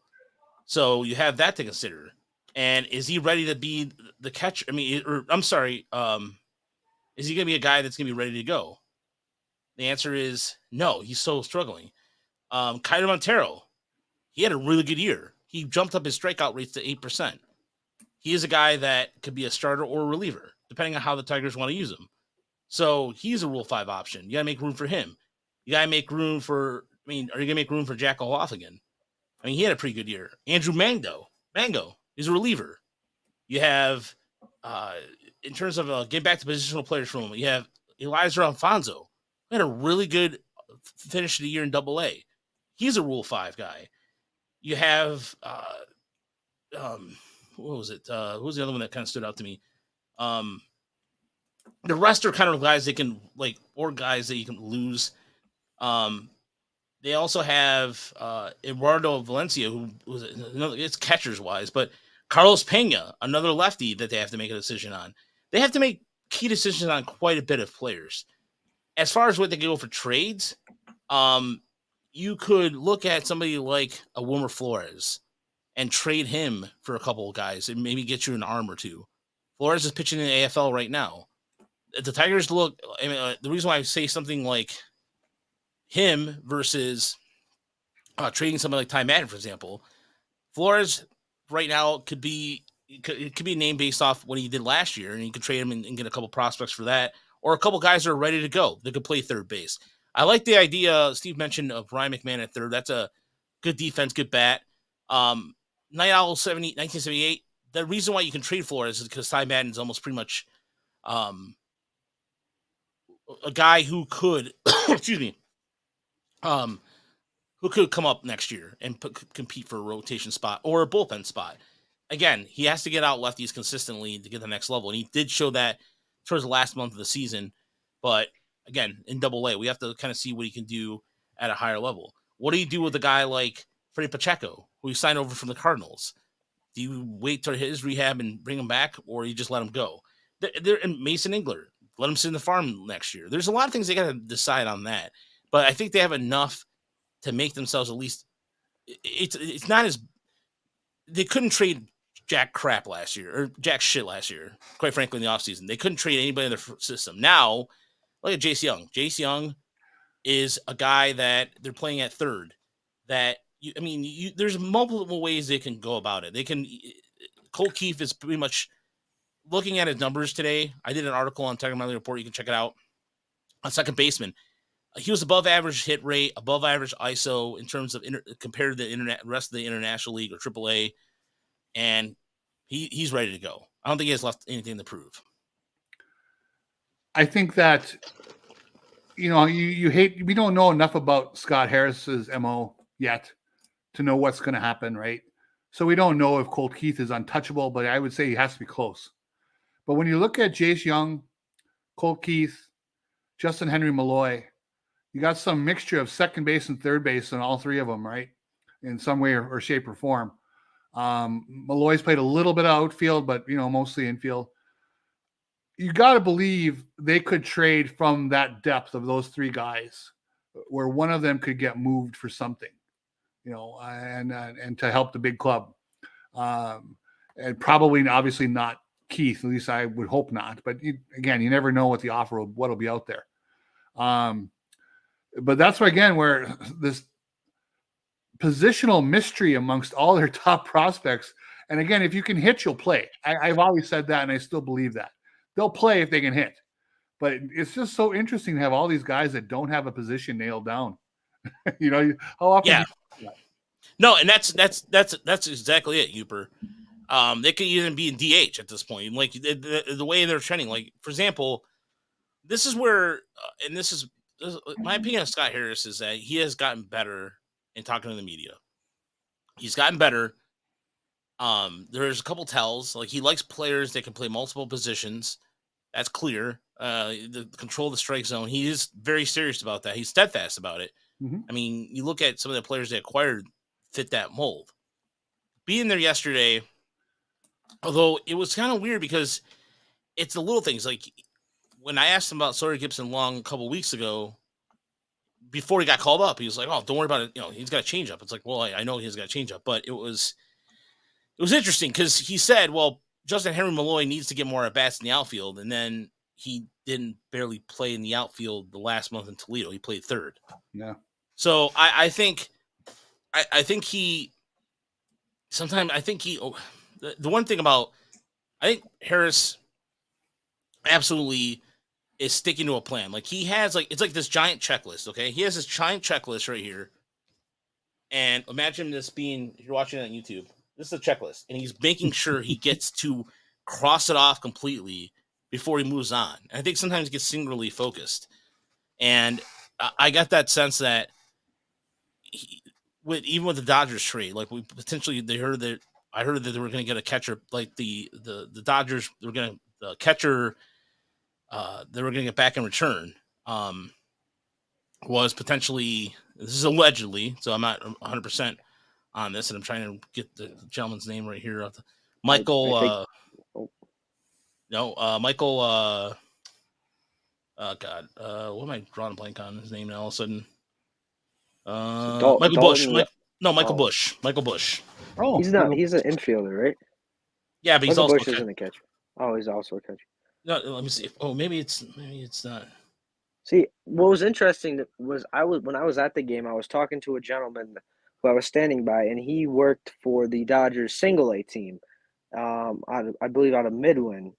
So you have that to consider. And is he ready to be the catcher? Is he going to be a guy that's going to be ready to go? The answer is no. He's still struggling. Kyle Montero, he had a really good year. He jumped up his strikeout rates to 8%. He is a guy that could be a starter or a reliever, depending on how the Tigers want to use him. So he's a Rule 5 option. You got to make room for him. You got to make room for, are you going to make room for Jack O'Loughlin? I mean, he had a pretty good year. Andrew Mango, he's a reliever. You have, in terms of getting back to positional players from him, you have Elijah Alfonso. He had a really good finish of the year in Double-A. He's a Rule 5 guy. You have, what was it? Who was the other one that kind of stood out to me? The rest are kind of guys they can or guys that you can lose. They also have Eduardo Valencia, who was it's catchers wise, but Carlos Pena, another lefty that they have to make a decision on. They have to make key decisions on quite a bit of players. As far as what they can go for trades, you could look at somebody like a Wilmer Flores and trade him for a couple of guys and maybe get you an arm or two. Flores is pitching in the AFL right now. The Tigers look, the reason why I say something like him versus trading somebody like Ty Madden, for example, Flores right now could be a name based off what he did last year, and you could trade him and get a couple prospects for that, or a couple guys that are ready to go that could play third base. I like the idea Steve mentioned of Ryan McMahon at third. That's a good defense, good bat. Night Owl 1978. The reason why you can trade Flores is because Ty Madden is almost pretty much a guy who could, excuse me, who could come up next year and compete for a rotation spot or a bullpen spot. Again, he has to get out lefties consistently to get the next level, and he did show that towards the last month of the season. But again, in Double-A, we have to kind of see what he can do at a higher level. What do you do with a guy like Freddie Pacheco, who you signed over from the Cardinals? Do you wait till his rehab and bring him back, or you just let him go? And Mason Engler, let him sit in the farm next year. There's a lot of things they got to decide on that. But I think they have enough to make themselves at least. It's not as they couldn't trade Jack crap last year or Jack shit last year. Quite frankly, in the offseason, they couldn't trade anybody in their system. Now, look at Jace Young. Jace Young is a guy that they're playing at third. That there's multiple ways they can go about it. They can. Cole Keefe is pretty much looking at his numbers today. I did an article on Tiger Monthly Report. You can check it out. On second baseman, he was above average hit rate, above average ISO in terms of compared to the rest of the International League or AAA, and he's ready to go. I don't think he has left anything to prove. I think that we don't know enough about Scott Harris's MO yet to know what's going to happen, right? So we don't know if Colt Keith is untouchable, but I would say he has to be close. But when you look at Jace Young, Colt Keith, Justin Henry Malloy, you got some mixture of second base and third base in all three of them, right? In some way or shape or form. Malloy's played a little bit of outfield, but mostly infield. You got to believe they could trade from that depth of those three guys, where one of them could get moved for something, and to help the big club. And probably, obviously, not Keith. At least I would hope not. But you never know what the offer what'll be out there. But that's where this positional mystery amongst all their top prospects. And again, if you can hit, you'll play. I've always said that, and I still believe that. They'll play if they can hit. But it's just so interesting to have all these guys that don't have a position nailed down. How often? Yeah. No, and that's exactly it, Yooper. They could even be in DH at this point. Like the way they're trending. Like, for example, this is where, and this is my opinion of Scott Harris is that he has gotten better in talking to the media. He's gotten better. There's a couple tells. Like, he likes players that can play multiple positions. That's clear. The control the strike zone. He is very serious about that. He's steadfast about it. Mm-hmm. I mean, you look at some of the players they acquired fit that mold. Being there yesterday, although it was kind of weird because it's the little things. Like, when I asked him about Sawyer Gipson-Long a couple weeks ago, before he got called up, he was like, "Oh, don't worry about it. He's got a changeup." It's like, well, I know he's got a changeup, but it was interesting because he said, "Well, Justin Henry Malloy needs to get more at bats in the outfield," and then he didn't barely play in the outfield the last month in Toledo. He played third. Yeah. So I think he sometimes the one thing about I think Harris absolutely is sticking to a plan. Like he has it's like this giant checklist. Okay, he has this giant checklist right here, and imagine this being if you're watching it on YouTube. This is a checklist, and he's making sure he gets to cross it off completely before he moves on. And I think sometimes he gets singularly focused, and I got that sense that even with the Dodgers trade, like we potentially I heard that they were going to get a catcher, like the Dodgers they were going to the catcher they were going to get back in return was potentially, this is allegedly, so I'm not 100% on this, and I'm trying to get the gentleman's name right here. Michael, Michael, God, what am I drawing a blank on his name now all of a sudden? Michael Bush. Michael Bush. Michael Bush. Oh, he's not. He's an infielder, right? Yeah, but he's Michael also Bush isn't a catcher. Oh, he's also a catcher. No, let me see. Oh, maybe it's not. See, what was interesting was when I was at the game, I was talking to a gentleman who I was standing by, and he worked for the Dodgers single A team, I believe out of Midland,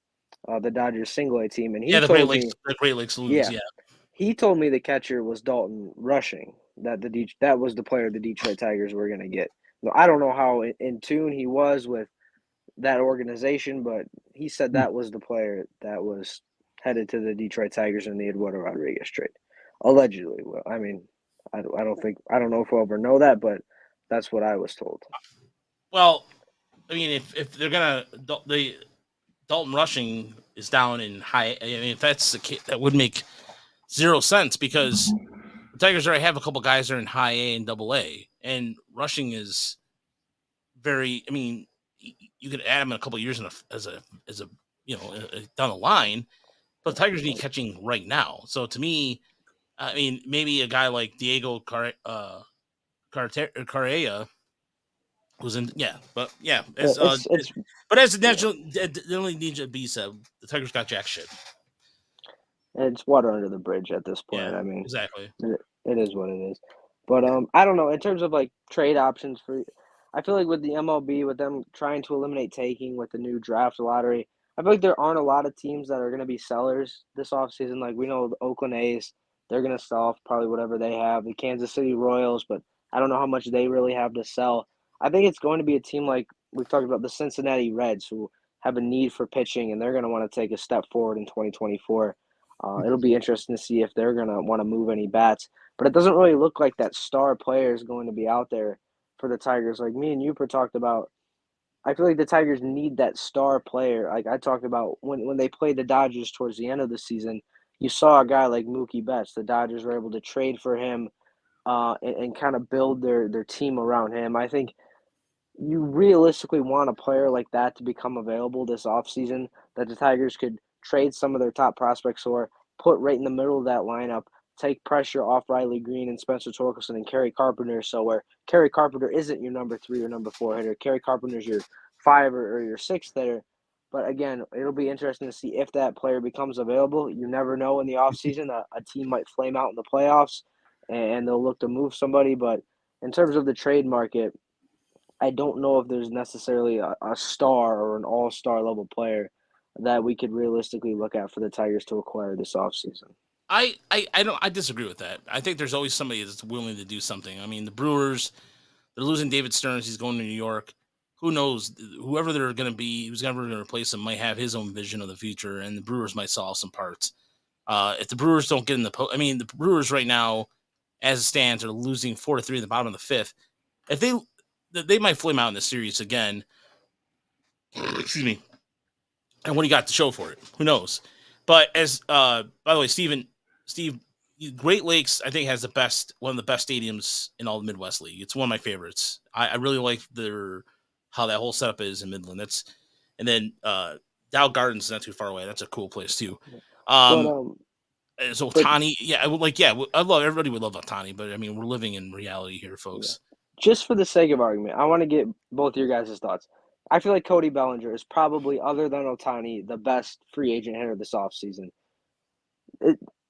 the Dodgers single A team, and he the told Great Lakes Loons. Yeah, he told me the catcher was Dalton Rushing. That was the player the Detroit Tigers were going to get. Now, I don't know how in tune he was with that organization, but he said that was the player that was headed to the Detroit Tigers in the Eduardo Rodriguez trade, allegedly. Well, I mean, I don't know if we'll ever know that, but that's what I was told. Well, I mean, if they're gonna the Dalton Rushing is down in high. I mean, if that's the case, that would make zero sense because the Tigers already have a couple guys that are in high A and double A, and Rushing is very. I mean, you could add him in a couple of years as a down the line, but the Tigers need catching right now. So to me, I mean, maybe a guy like Diego Carrera, who's in, but as the natural, the only DJ B said, the Tigers got jack shit. It's water under the bridge at this point. Yeah, I mean, exactly. It is what it is. But I don't know in terms of like trade options for. I feel like with the MLB, with them trying to eliminate taking with the new draft lottery, I feel like there aren't a lot of teams that are going to be sellers this offseason. Like we know the Oakland A's, they're going to sell off probably whatever they have. The Kansas City Royals, but I don't know how much they really have to sell. I think it's going to be a team like we've talked about the Cincinnati Reds, who have a need for pitching, and they're going to want to take a step forward in 2024. It'll be interesting to see if they're going to want to move any bats. But it doesn't really look like that star player is going to be out there for the Tigers. Like me and Yooper talked about, I feel like the Tigers need that star player. Like I talked about when they played the Dodgers towards the end of the season, you saw a guy like Mookie Betts. The Dodgers were able to trade for him and kind of build their team around him. I think you realistically want a player like that to become available this offseason that the Tigers could trade some of their top prospects or put right in the middle of that lineup, take pressure off Riley Green and Spencer Torkelson and Kerry Carpenter. So where Kerry Carpenter isn't your number 3 or number 4 hitter, Kerry Carpenter's your 5 or your 6th hitter. But again, it'll be interesting to see if that player becomes available. You never know in the offseason. A team might flame out in the playoffs and they'll look to move somebody. But in terms of the trade market, I don't know if there's necessarily a star or an all-star level player that we could realistically look at for the Tigers to acquire this offseason. I disagree with that. I think there's always somebody that's willing to do something. I mean, the Brewers, they're losing David Stearns. He's going to New York. Who knows? Whoever they're going to be, who's going to replace him, might have his own vision of the future, and the Brewers might solve some parts. If the Brewers don't get in the Brewers right now, as it stands, are losing 4-3 at the bottom of the 5th. If they might flame out in the series again. Excuse me. And what do you got to show for it? Who knows? But as by the way, Steve, Great Lakes, I think, has one of the best stadiums in all the Midwest League. It's one of my favorites. I really like how that whole setup is in Midland. And then Dow Gardens is not too far away. That's a cool place too. So Ohtani, I love everybody would love Ohtani, but I mean, we're living in reality here, folks. Yeah. Just for the sake of argument, I want to get both your guys' thoughts. I feel like Cody Bellinger is probably, other than Ohtani, the best free agent hitter this offseason.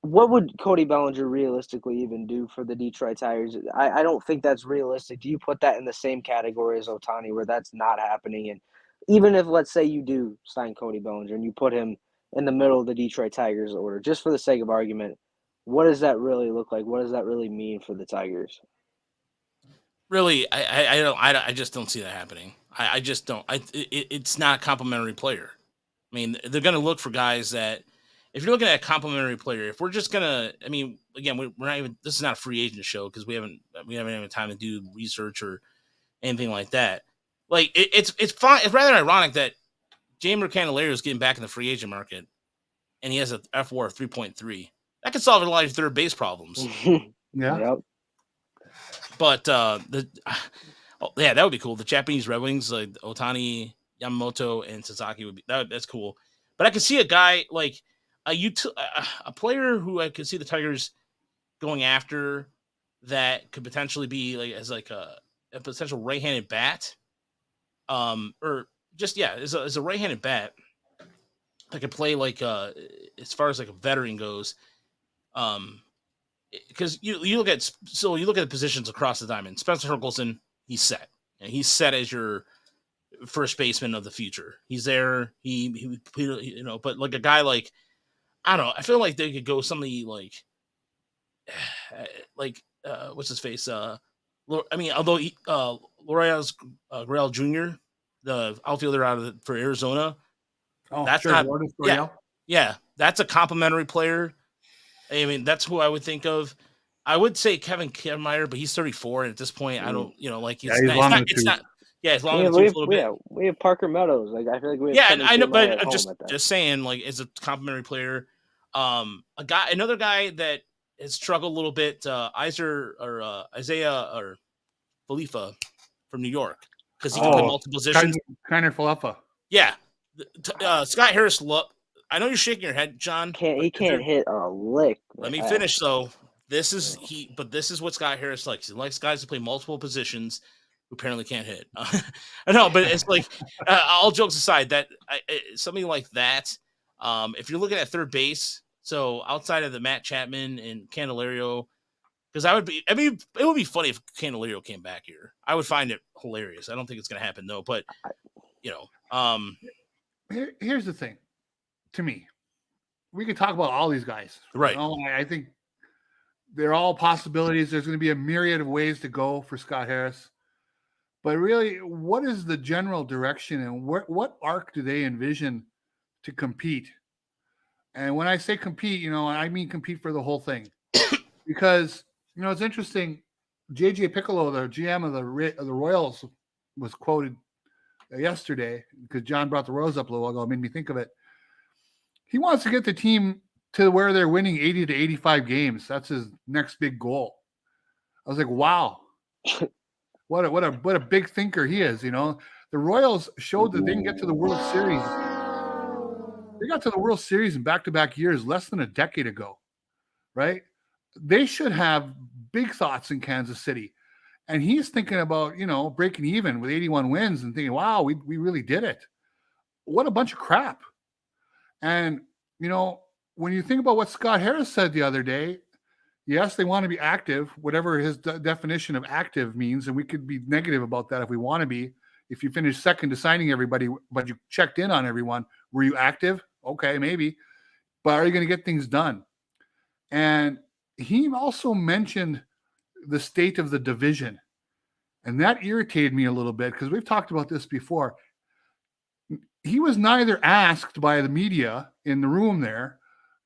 What would Cody Bellinger realistically even do for the Detroit Tigers? I don't think that's realistic. Do you put that in the same category as Ohtani, where that's not happening? And even if, let's say, you do sign Cody Bellinger and you put him in the middle of the Detroit Tigers order, just for the sake of argument, what does that really look like? What does that really mean for the Tigers? Really, I just don't see that happening. I just don't. It's not a complimentary player. I mean, they're going to look for guys that, if you're looking at a complimentary player, if we're just gonna, I mean, again, we're not even. This is not a free agent show because we haven't even time to do research or anything like that. Like it's fine. It's rather ironic that Jamer Candelario is getting back in the free agent market, and he has a F4 of 3.3. That could solve a lot of third base problems. Yeah. Yep. But that would be cool. The Japanese Red Wings, like Ohtani, Yamamoto, and Sasaki would be that's cool. But I could see a guy like a player who I could see the Tigers going after that could potentially be like as like a potential right-handed bat, or just as a right-handed bat that could play like as far as like a veteran goes, because you look at the positions across the diamond. Spencer Torkelson, he's set, and he's set as your first baseman of the future. He's there. He but like a guy like, I don't know. I feel like they could go somebody like what's his face? I mean, although Lourdes Gurriel Jr., the outfielder for Arizona, that's sure. not. Yeah, that's a complimentary player. I mean, that's who I would think of. I would say Kevin Kiermaier, but he's 34, and at this point, I don't, it's not. Yeah, as long as it's a little bit. We have Parker Meadows. Like I feel like we have. Yeah, I know, but just saying, like, as a complimentary player, another guy that has struggled a little bit, Isaiah or Falefa from New York, because he can play multiple positions. Kiner Falefa. Yeah, Scott Harris. I know you're shaking your head, John. He can't hit a lick. Let me finish though. This is what Scott Harris likes. He likes guys to play multiple positions who apparently can't hit. I know, but it's like, all jokes aside, that something like that. If you're looking at third base, so outside of the Matt Chapman and Candelario, because it would be funny if Candelario came back here. I would find it hilarious. I don't think it's going to happen though, but here's the thing. To me, we could talk about all these guys. Right. I think they're all possibilities. There's going to be a myriad of ways to go for Scott Harris. But really, what is the general direction and what arc do they envision to compete? And when I say compete, I mean compete for the whole thing. Because, it's interesting. JJ Piccolo, the GM of the Royals, was quoted yesterday because John brought the Royals up a little while ago. It made me think of it. He wants to get the team to where they're winning 80 to 85 games. That's his next big goal. I was like, wow. What a big thinker he is, The Royals showed that they can get to the World Series. They got to the World Series in back-to-back years less than a decade ago, right? They should have big thoughts in Kansas City. And he's thinking about, breaking even with 81 wins and thinking, wow, we really did it. What a bunch of crap. And, when you think about what Scott Harris said the other day, yes, they want to be active, whatever his definition of active means. And we could be negative about that if we want to be. If you finish second to signing everybody, but you checked in on everyone, were you active? Okay, maybe. But are you going to get things done? And he also mentioned the state of the division. And that irritated me a little bit because we've talked about this before. He was neither asked by the media in the room there,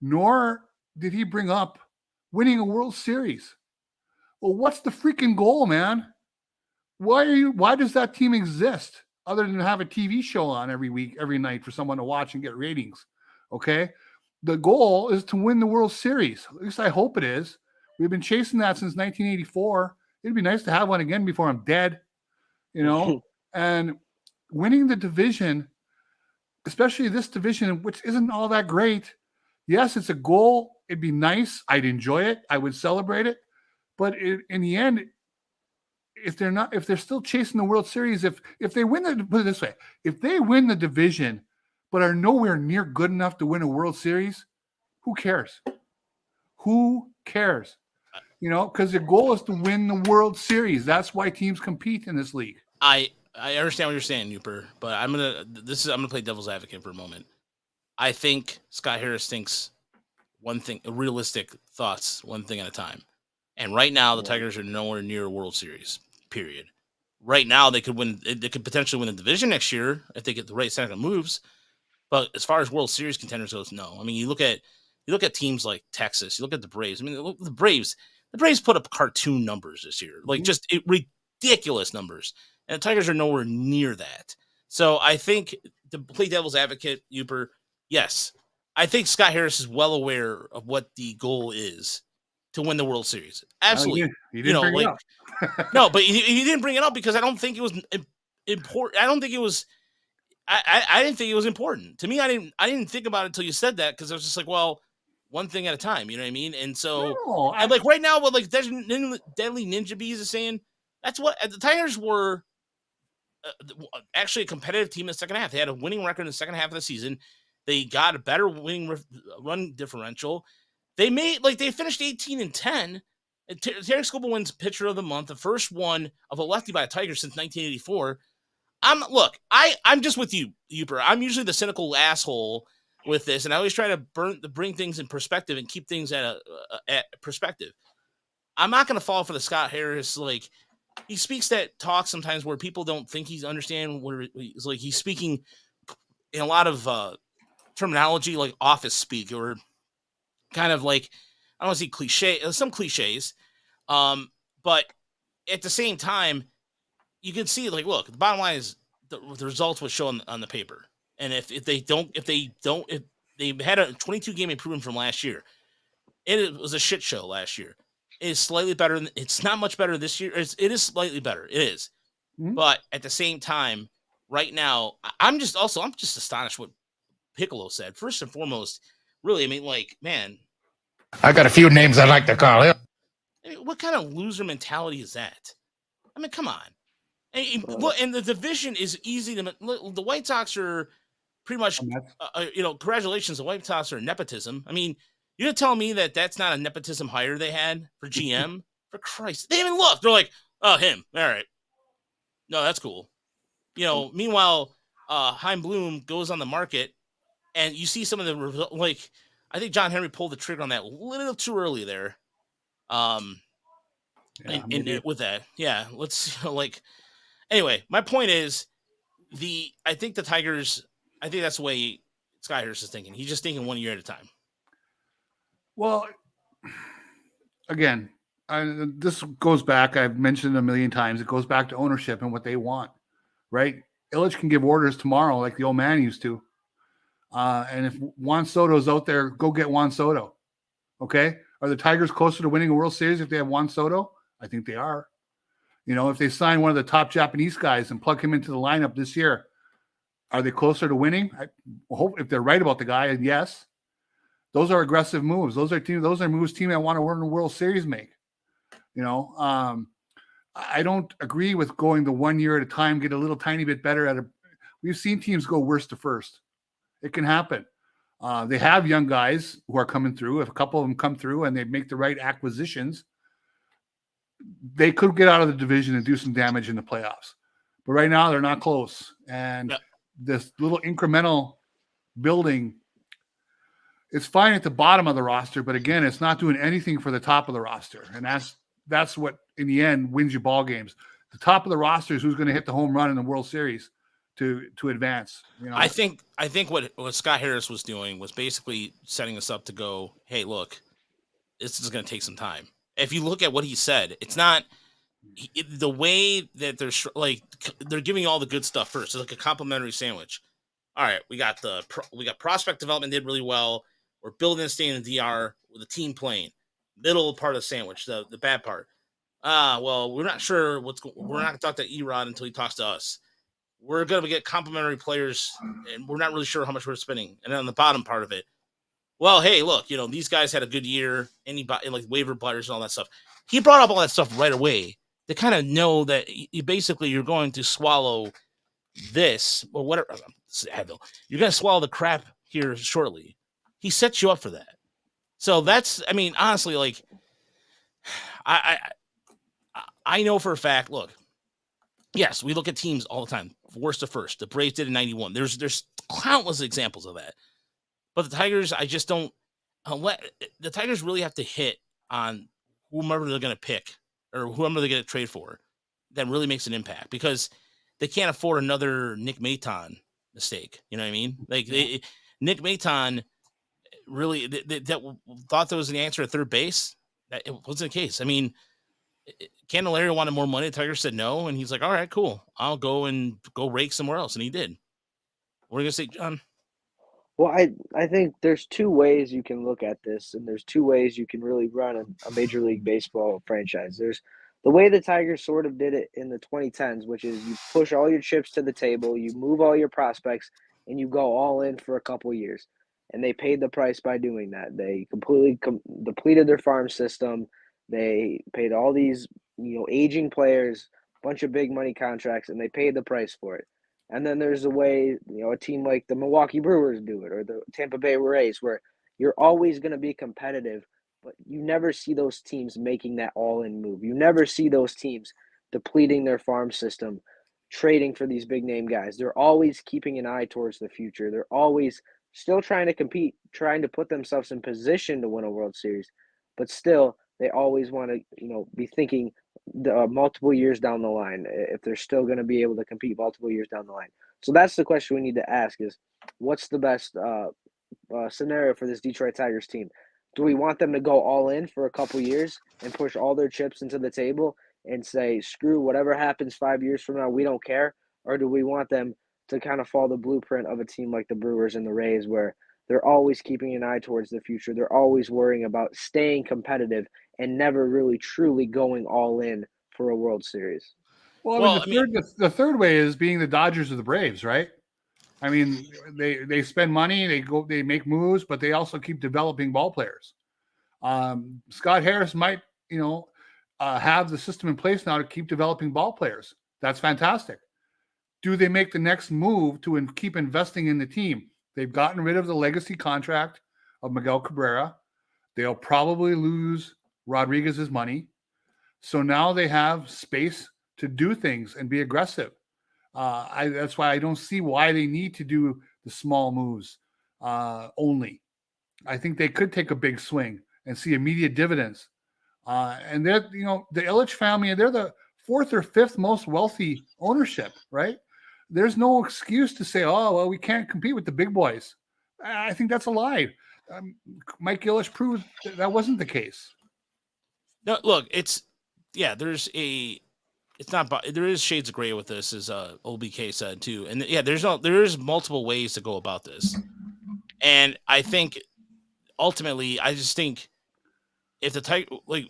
nor did he bring up winning a World Series. Well, what's the freaking goal, man? Why does that team exist other than to have a TV show on every week, every night for someone to watch and get ratings? Okay. The goal is to win the World Series. At least I hope it is. We've been chasing that since 1984. It'd be nice to have one again before I'm dead, and winning the division, especially this division, which isn't all that great. Yes, it's a goal. It'd be nice. I'd enjoy it. I would celebrate it. But in the end, if they're still chasing the World Series, if they win put it this way, if they win the division, but are nowhere near good enough to win a World Series, who cares? Who cares? Because the goal is to win the World Series. That's why teams compete in this league. I understand what you're saying, Yooper, but I'm gonna play devil's advocate for a moment. I think Scott Harris thinks one thing at a time. And right now, the Tigers are nowhere near a World Series. Period. Right now, they could win. They could potentially win the division next year if they get the right set of moves. But as far as World Series contenders goes, no. I mean, you look at teams like Texas. You look at the Braves. I mean, look, the Braves put up cartoon numbers this year, like just ridiculous numbers, and the Tigers are nowhere near that. So I think, to play devil's advocate, Yooper, yes, I think Scott Harris is well aware of what the goal is to win the World Series. Absolutely. He didn't bring it up. No, but he didn't bring it up because I don't think it was important. I don't think it was. I didn't think it was important. To me, I didn't think about it until you said that, because I was just like, well, one thing at a time. You know what I mean? And so, and like right now, what like Deadly Ninja Bees is saying, that's what the Tigers were. Actually, a competitive team in the second half. They had a winning record in the second half of the season. They got a better winning run differential. They finished 18-10. And Terry Scoble wins Pitcher of the Month, the first one of a lefty by a Tiger since 1984. I'm just with you, Yooper. I'm usually the cynical asshole with this, and I always try to bring things in perspective and keep things at perspective. I'm not going to fall for the Scott Harris, like, he speaks that talk sometimes where people don't think he's understand where he's like, he's speaking in a lot of terminology like office speak, or kind of like, I don't want to say some cliches. But at the same time, you can see, like, look, the bottom line is the results would show on the paper. And if they had a 22 game improvement from last year, it was a shit show last year. It is slightly better. It's not much better this year. It is slightly better. It is. Mm-hmm. But at the same time, right now, I'm just astonished what Piccolo said. First and foremost, really, I mean, like, man, I got a few names I like to call him. I mean, what kind of loser mentality is that? I mean, come on. And the division is easy to. The White Sox are pretty much, congratulations. The White Sox are nepotism. I mean, you're gonna tell me that that's not a nepotism hire they had for GM? For Christ, they even look. They're like, oh, him. All right. No, that's cool. Meanwhile, Heim Bloom goes on the market, and you see some of the like. I think John Henry pulled the trigger on that a little too early there. With that, yeah. Let's Anyway, my point is, I think the Tigers. I think that's the way Scott Harris is thinking. He's just thinking 1 year at a time. Well, again, this goes back. I've mentioned it a million times. It goes back to ownership and what they want, right? Illich can give orders tomorrow like the old man used to. And if Juan Soto's out there, go get Juan Soto. Okay? Are the Tigers closer to winning a World Series if they have Juan Soto? I think they are. If they sign one of the top Japanese guys and plug him into the lineup this year, are they closer to winning? I hope, if they're right about the guy, yes. Those are aggressive moves. Those are moves team that want to win the World Series make. I don't agree with going the 1 year at a time, get a little tiny bit better we've seen teams go worst to first. It can happen. They have young guys who are coming through. If a couple of them come through and they make the right acquisitions, they could get out of the division and do some damage in the playoffs. But right now they're not close. And this little incremental building, it's fine at the bottom of the roster, but again, it's not doing anything for the top of the roster. And that's what in the end wins you ball games. The top of the roster is who's going to hit the home run in the World Series to advance. I think what Scott Harris was doing was basically setting us up to go, hey, look, this is going to take some time. If you look at what he said, it's not the way that they're giving you all the good stuff first. It's like a complimentary sandwich. All right, we got prospect development did really well. We're building a stadium in the DR with the team playing. Middle part of the sandwich, the bad part. Well, we're not sure we're not going to talk to Erod until he talks to us. We're going to get complimentary players, and we're not really sure how much we're spending. And then on the bottom part of it, well, hey, look, these guys had a good year. Anybody like waiver players and all that stuff. He brought up all that stuff right away to kind of know that you're going to swallow this or whatever. You're going to swallow the crap here shortly. He sets you up for that. So that's, I mean, honestly, like, I know for a fact. Look, yes, we look at teams all the time, worst to first. The Braves did in '91. There's countless examples of that. But the Tigers, I just don't. The Tigers really have to hit on whomever they're going to pick or whoever they're going to trade for. That really makes an impact because they can't afford another Nick Maton mistake. You know what I mean? Like Nick Maton really that thought that was the answer at third base. That it wasn't the case. I mean, Candelario wanted more money. The Tigers said no, and he's like, "All right, cool. I'll go rake somewhere else," and he did. What are you gonna say, John? Well, I think there's two ways you can look at this, and there's two ways you can really run a Major League Baseball franchise. There's the way the Tigers sort of did it in the 2010s, which is you push all your chips to the table, you move all your prospects, and you go all in for a couple years. And they paid the price by doing that. They completely depleted their farm system. They paid all these, aging players, bunch of big money contracts, and they paid the price for it. And then there's a way, a team like the Milwaukee Brewers do it or the Tampa Bay Rays, where you're always going to be competitive, but you never see those teams making that all-in move. You never see those teams depleting their farm system, trading for these big-name guys. They're always keeping an eye towards the future. They're always still trying to compete, trying to put themselves in position to win a World Series, but still they always want to, be thinking multiple years down the line, if they're still going to be able to compete multiple years down the line. So that's the question we need to ask is what's the best scenario for this Detroit Tigers team? Do we want them to go all in for a couple years and push all their chips into the table and say, screw whatever happens 5 years from now, we don't care? Or do we want them to kind of follow the blueprint of a team like the Brewers and the Rays where they're always keeping an eye towards the future. They're always worrying about staying competitive and never really truly going all in for a World Series. Well, the third way is being the Dodgers or the Braves, right? I mean, they spend money, they make moves, but they also keep developing ball players. Scott Harris might, have the system in place now to keep developing ball players. That's fantastic. Do they make the next move to keep investing in the team? They've gotten rid of the legacy contract of Miguel Cabrera. They'll probably lose Rodriguez's money. So now they have space to do things and be aggressive. That's why I don't see why they need to do the small moves only. I think they could take a big swing and see immediate dividends. And they're, the Ilitch family, they're the fourth or fifth most wealthy ownership, right? There's no excuse to say, oh, well, we can't compete with the big boys. I think that's a lie. Mike Ilitch proved that wasn't the case. No, look, there is shades of gray with this, as OBK said too. And yeah, there is multiple ways to go about this. And I think ultimately, I just think if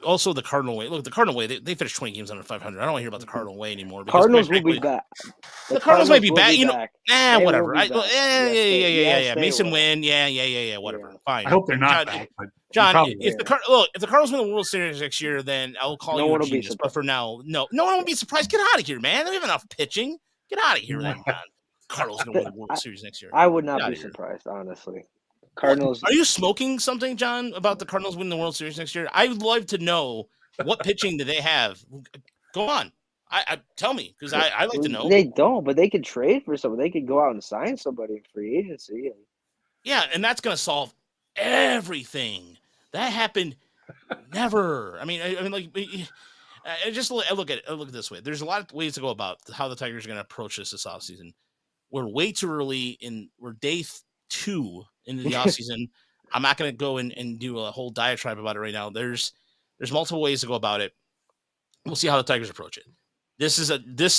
also the Cardinal way, look, the Cardinal way, they finished 20 games under 500. I don't want to hear about the Cardinal way anymore. Cardinals will be back. The Cardinals might be back. Whatever. Yeah. Mason win. Yeah. Whatever. Fine. I hope they're not back. John, if the Cardinals win the World Series next year, then I'll call you a genius. But for now, no one will be surprised. Get out of here, man. They have enough pitching. Get out of here, then, John. Cardinals gonna win the World Series next year. I would not be surprised, honestly. Cardinals. Are you smoking something, John, about the Cardinals winning the World Series next year? I would love to know what pitching do they have. Go on. I tell me, because I like to know. They don't, but they could trade for someone. They could go out and sign somebody in free agency. Yeah, and that's going to solve everything. That happened never. I mean, I look at it this way. There's a lot of ways to go about how the Tigers are going to approach this offseason. We're way too early we're day 2 into the offseason. I'm not going to go and do a whole diatribe about it right now. There's multiple ways to go about it. We'll see how the Tigers approach it. This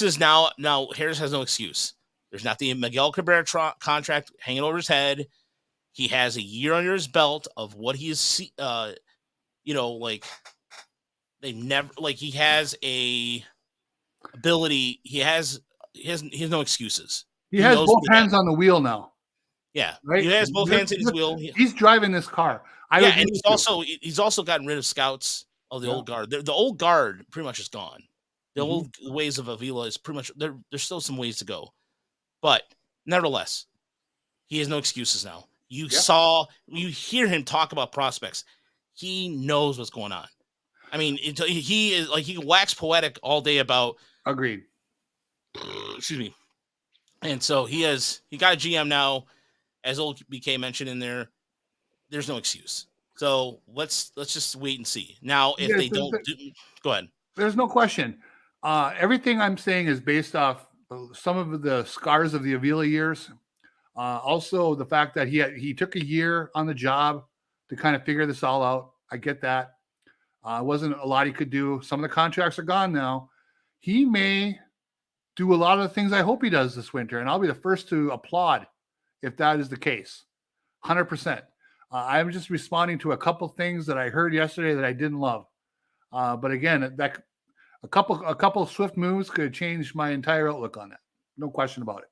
is now Harris has no excuse. There's not the Miguel Cabrera contract hanging over his head. He has a year under his belt of what he is, he has a ability. He has no excuses. He has both hands on the wheel now. Yeah, right? He has both hands in his wheel. He's driving this car. And he's also gotten rid of scouts of the old guard. The old guard pretty much is gone. The old ways of Avila is pretty much there's still some ways to go, but nevertheless, he has no excuses now. You hear him talk about prospects. he knows what's going on. I mean, he is like, he can wax poetic all day about. Agreed. Excuse me. And so he got a GM now, as old BK mentioned in there. There's no excuse. So let's just wait and see. Now, if they don't go ahead. There's no question. Everything I'm saying is based off some of the scars of the Avila years. Also, the fact that he took a year on the job to kind of figure this all out. I get that. Wasn't a lot he could do. Some of the contracts are gone now. He may do a lot of the things I hope he does this winter, and I'll be the first to applaud if that is the case. 100%. I'm just responding to a couple things that I heard yesterday that I didn't love. But again, that a couple swift moves could change my entire outlook on that. No question about it.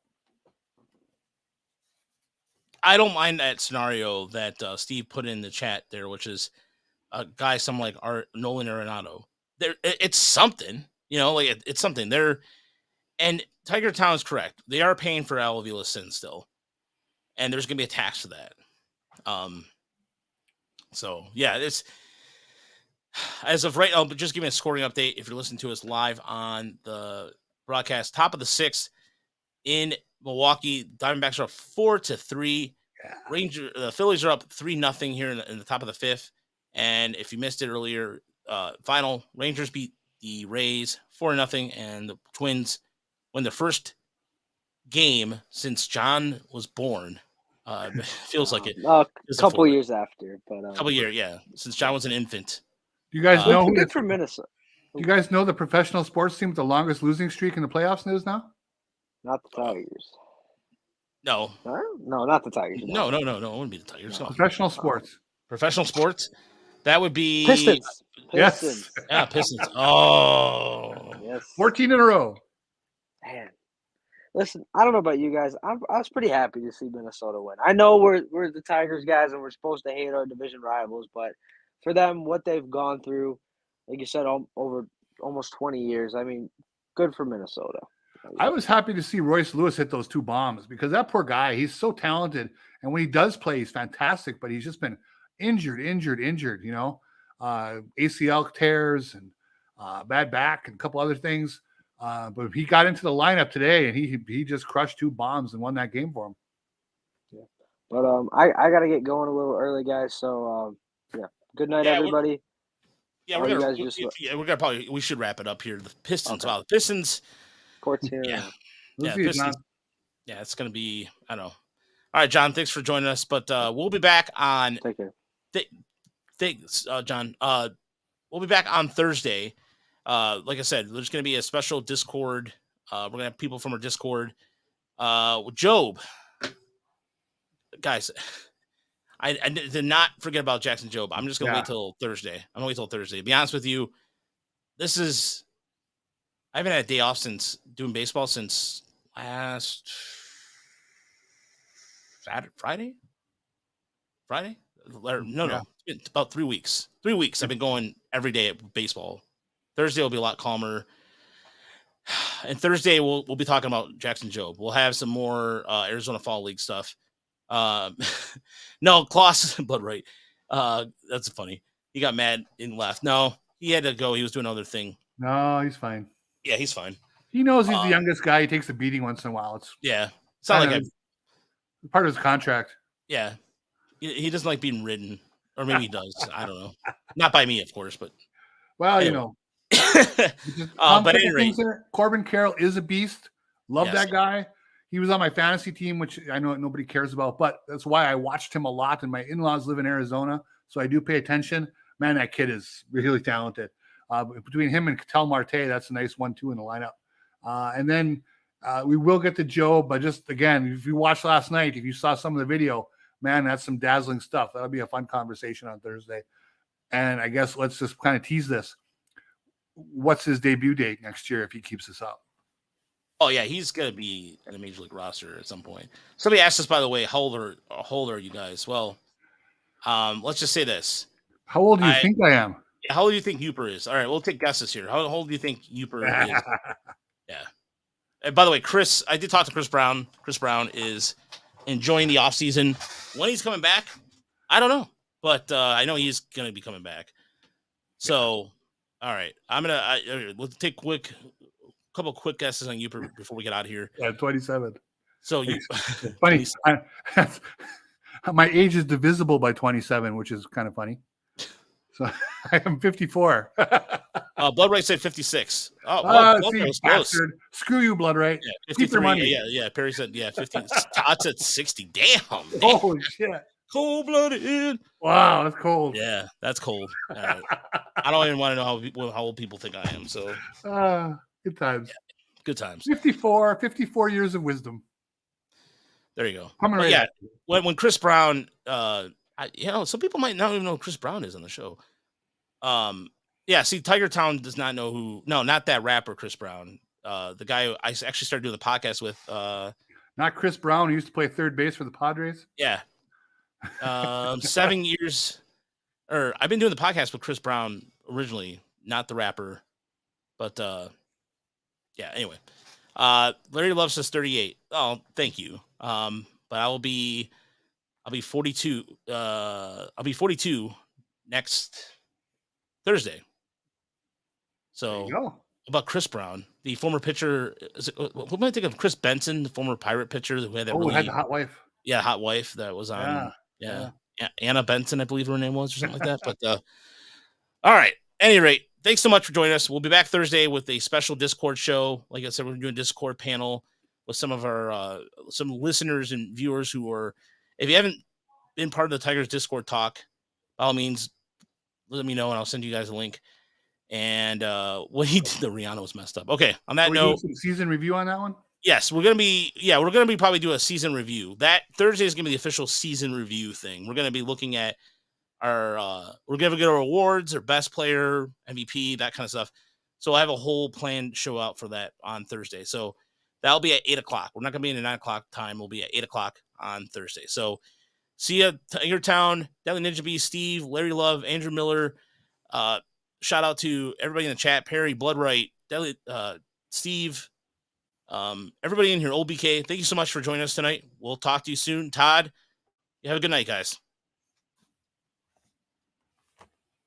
I don't mind that scenario that Steve put in the chat there, which is a guy, some like Nolan Arenado. It's something, like it's something. And Tiger Town is correct. They are paying for Al Avila's sin still, and there's gonna be a tax to that. So yeah, it's as of right now. But just give me a scoring update if you're listening to us live on the broadcast. Top of the 6th in Milwaukee, Diamondbacks are up 4-3. Yeah. The Phillies are up 3-0 here in the top of the 5th. And if you missed it earlier, final Rangers beat the Rays 4-0, and the Twins win the first game since John was born. Feels like it. A couple years after, but a couple years, yeah, since John was an infant. Do you guys know? Good for Minnesota. Do you guys know the professional sports team with the longest losing streak in the playoffs is now? Not the Tigers. No. No, not the Tigers. No. It wouldn't be the Tigers. No. Professional sports. Professional sports. That would be Pistons. Yes. Yeah, Pistons. Oh. Yes. 14 in a row. Man. Listen, I don't know about you guys. I was pretty happy to see Minnesota win. I know we're the Tigers guys and we're supposed to hate our division rivals, but for them, what they've gone through, like you said, over almost 20 years, I mean, good for Minnesota. I was happy to see Royce Lewis hit those 2 bombs because that poor guy, he's so talented. And when he does play, he's fantastic, but he's just been injured, ACL tears and bad back and a couple other things. But he got into the lineup today and he just crushed 2 bombs and won that game for him. Yeah. But I got to get going a little early, guys. So, yeah. Good night, everybody. We should wrap it up here. The Pistons. Okay. Wow, the Pistons. Court's here. Yeah. Pistons. Yeah, it's going to be, I don't know. All right, John, thanks for joining us. But we'll be back on. Take care. Thanks, John. We'll be back on Thursday. Like I said, there's going to be a special Discord. We're going to have people from our Discord. Job. Guys, I did not forget about Jackson Job. I'm just going to wait till Thursday. I'm going to wait till Thursday. To be honest with you, I haven't had a day off since doing baseball since last Friday? No. It's been about 3 weeks. 3 weeks. I've been going every day at baseball. Thursday will be a lot calmer. And Thursday we'll be talking about Jackson Job. We'll have some more Arizona Fall League stuff. No, Klaus but right. That's funny. He got mad and left. No, he had to go. He was doing another thing. No, he's fine. Yeah, he's fine. He knows he's the youngest guy. He takes a beating once in a while. It's not like part of his contract. Yeah. He doesn't like being ridden. Or maybe he does. I don't know. Not by me, of course, but anyway. But at any rate, Corbin Carroll is a beast. Love that guy. He was on my fantasy team, which I know nobody cares about, but that's why I watched him a lot. And my in-laws live in Arizona, so I do pay attention. Man, that kid is really talented. Between him and Ketel Marte, that's a nice 1-2 in the lineup. And then we will get to Joe, but just again, if you watched last night, if you saw some of the video, man, that's some dazzling stuff. That'll be a fun conversation on Thursday. And I guess let's just kind of tease this. What's his debut date next year if he keeps this up? Oh, yeah, he's going to be in the Major League roster at some point. Somebody asked us, by the way, how old are you guys? Well, let's just say this. How old do you think I am? How old do you think Yooper is? All right, we'll take guesses here. How old do you think Yooper is? Yeah. And by the way, I did talk to Chris Brown. Chris Brown is enjoying the offseason. When he's coming back, I don't know. but I know he's gonna be coming back. So, all right, we'll take couple quick guesses on you before we get out of here. Yeah, 27. So you funny. My age is divisible by 27, which is kind of funny. So I am 54. Blood Right said 56. Oh, well, see, was close. bastard. Screw you, Blood Right. Yeah, Keep 53. your money. Yeah. Perry said 50. Todd said 60. Damn. Holy shit. Cold-blooded. Wow, that's cold. Yeah, that's cold. I don't even want to know how old people think I am. So good times. Yeah, good times. 54 years of wisdom. There you go. Coming right at you. When Chris Brown, some people might not even know who Chris Brown is on the show. See, Tiger Town does not know who. No, not that rapper Chris Brown. The guy who I actually started doing the podcast with. Not Chris Brown, who used to play third base for the Padres. Yeah. 7 years, or I've been doing the podcast with Chris Brown originally, not the rapper, but anyway. Larry Love says 38. Oh, thank you. But I'll be 42. I'll be 42 next Thursday. So about Chris Brown, the former pitcher, who might think of Chris Benson, the former Pirate pitcher who had that had the hot wife. Yeah, hot wife that was on. Yeah. Anna Benson, I believe her name was, or something like that. But all right. Any rate, thanks so much for joining us. We'll be back Thursday with a special Discord show. Like I said, we're doing a Discord panel with some of our some listeners and viewers who are. If you haven't been part of the Tigers Discord talk, by all means, let me know and I'll send you guys a link. And what he did, the Rihanna was messed up. Okay, on that note, some season review on that one. Yes, we're gonna be probably do a season review. That Thursday is gonna be the official season review thing. We're gonna be looking at our we're gonna get our awards, our best player, MVP, that kind of stuff. So I have a whole planned show out for that on Thursday. So that'll be at 8:00. We're not gonna be in the 9:00 time. We'll be at 8:00 on Thursday. So see ya, Tiger Town, Deadly Ninja B, Steve, Larry Love, Andrew Miller. Shout out to everybody in the chat, Perry, Bloodright, Deadly, Steve. Everybody in here, Old BK, thank you so much for joining us tonight. We'll talk to you soon. Todd, you have a good night, guys.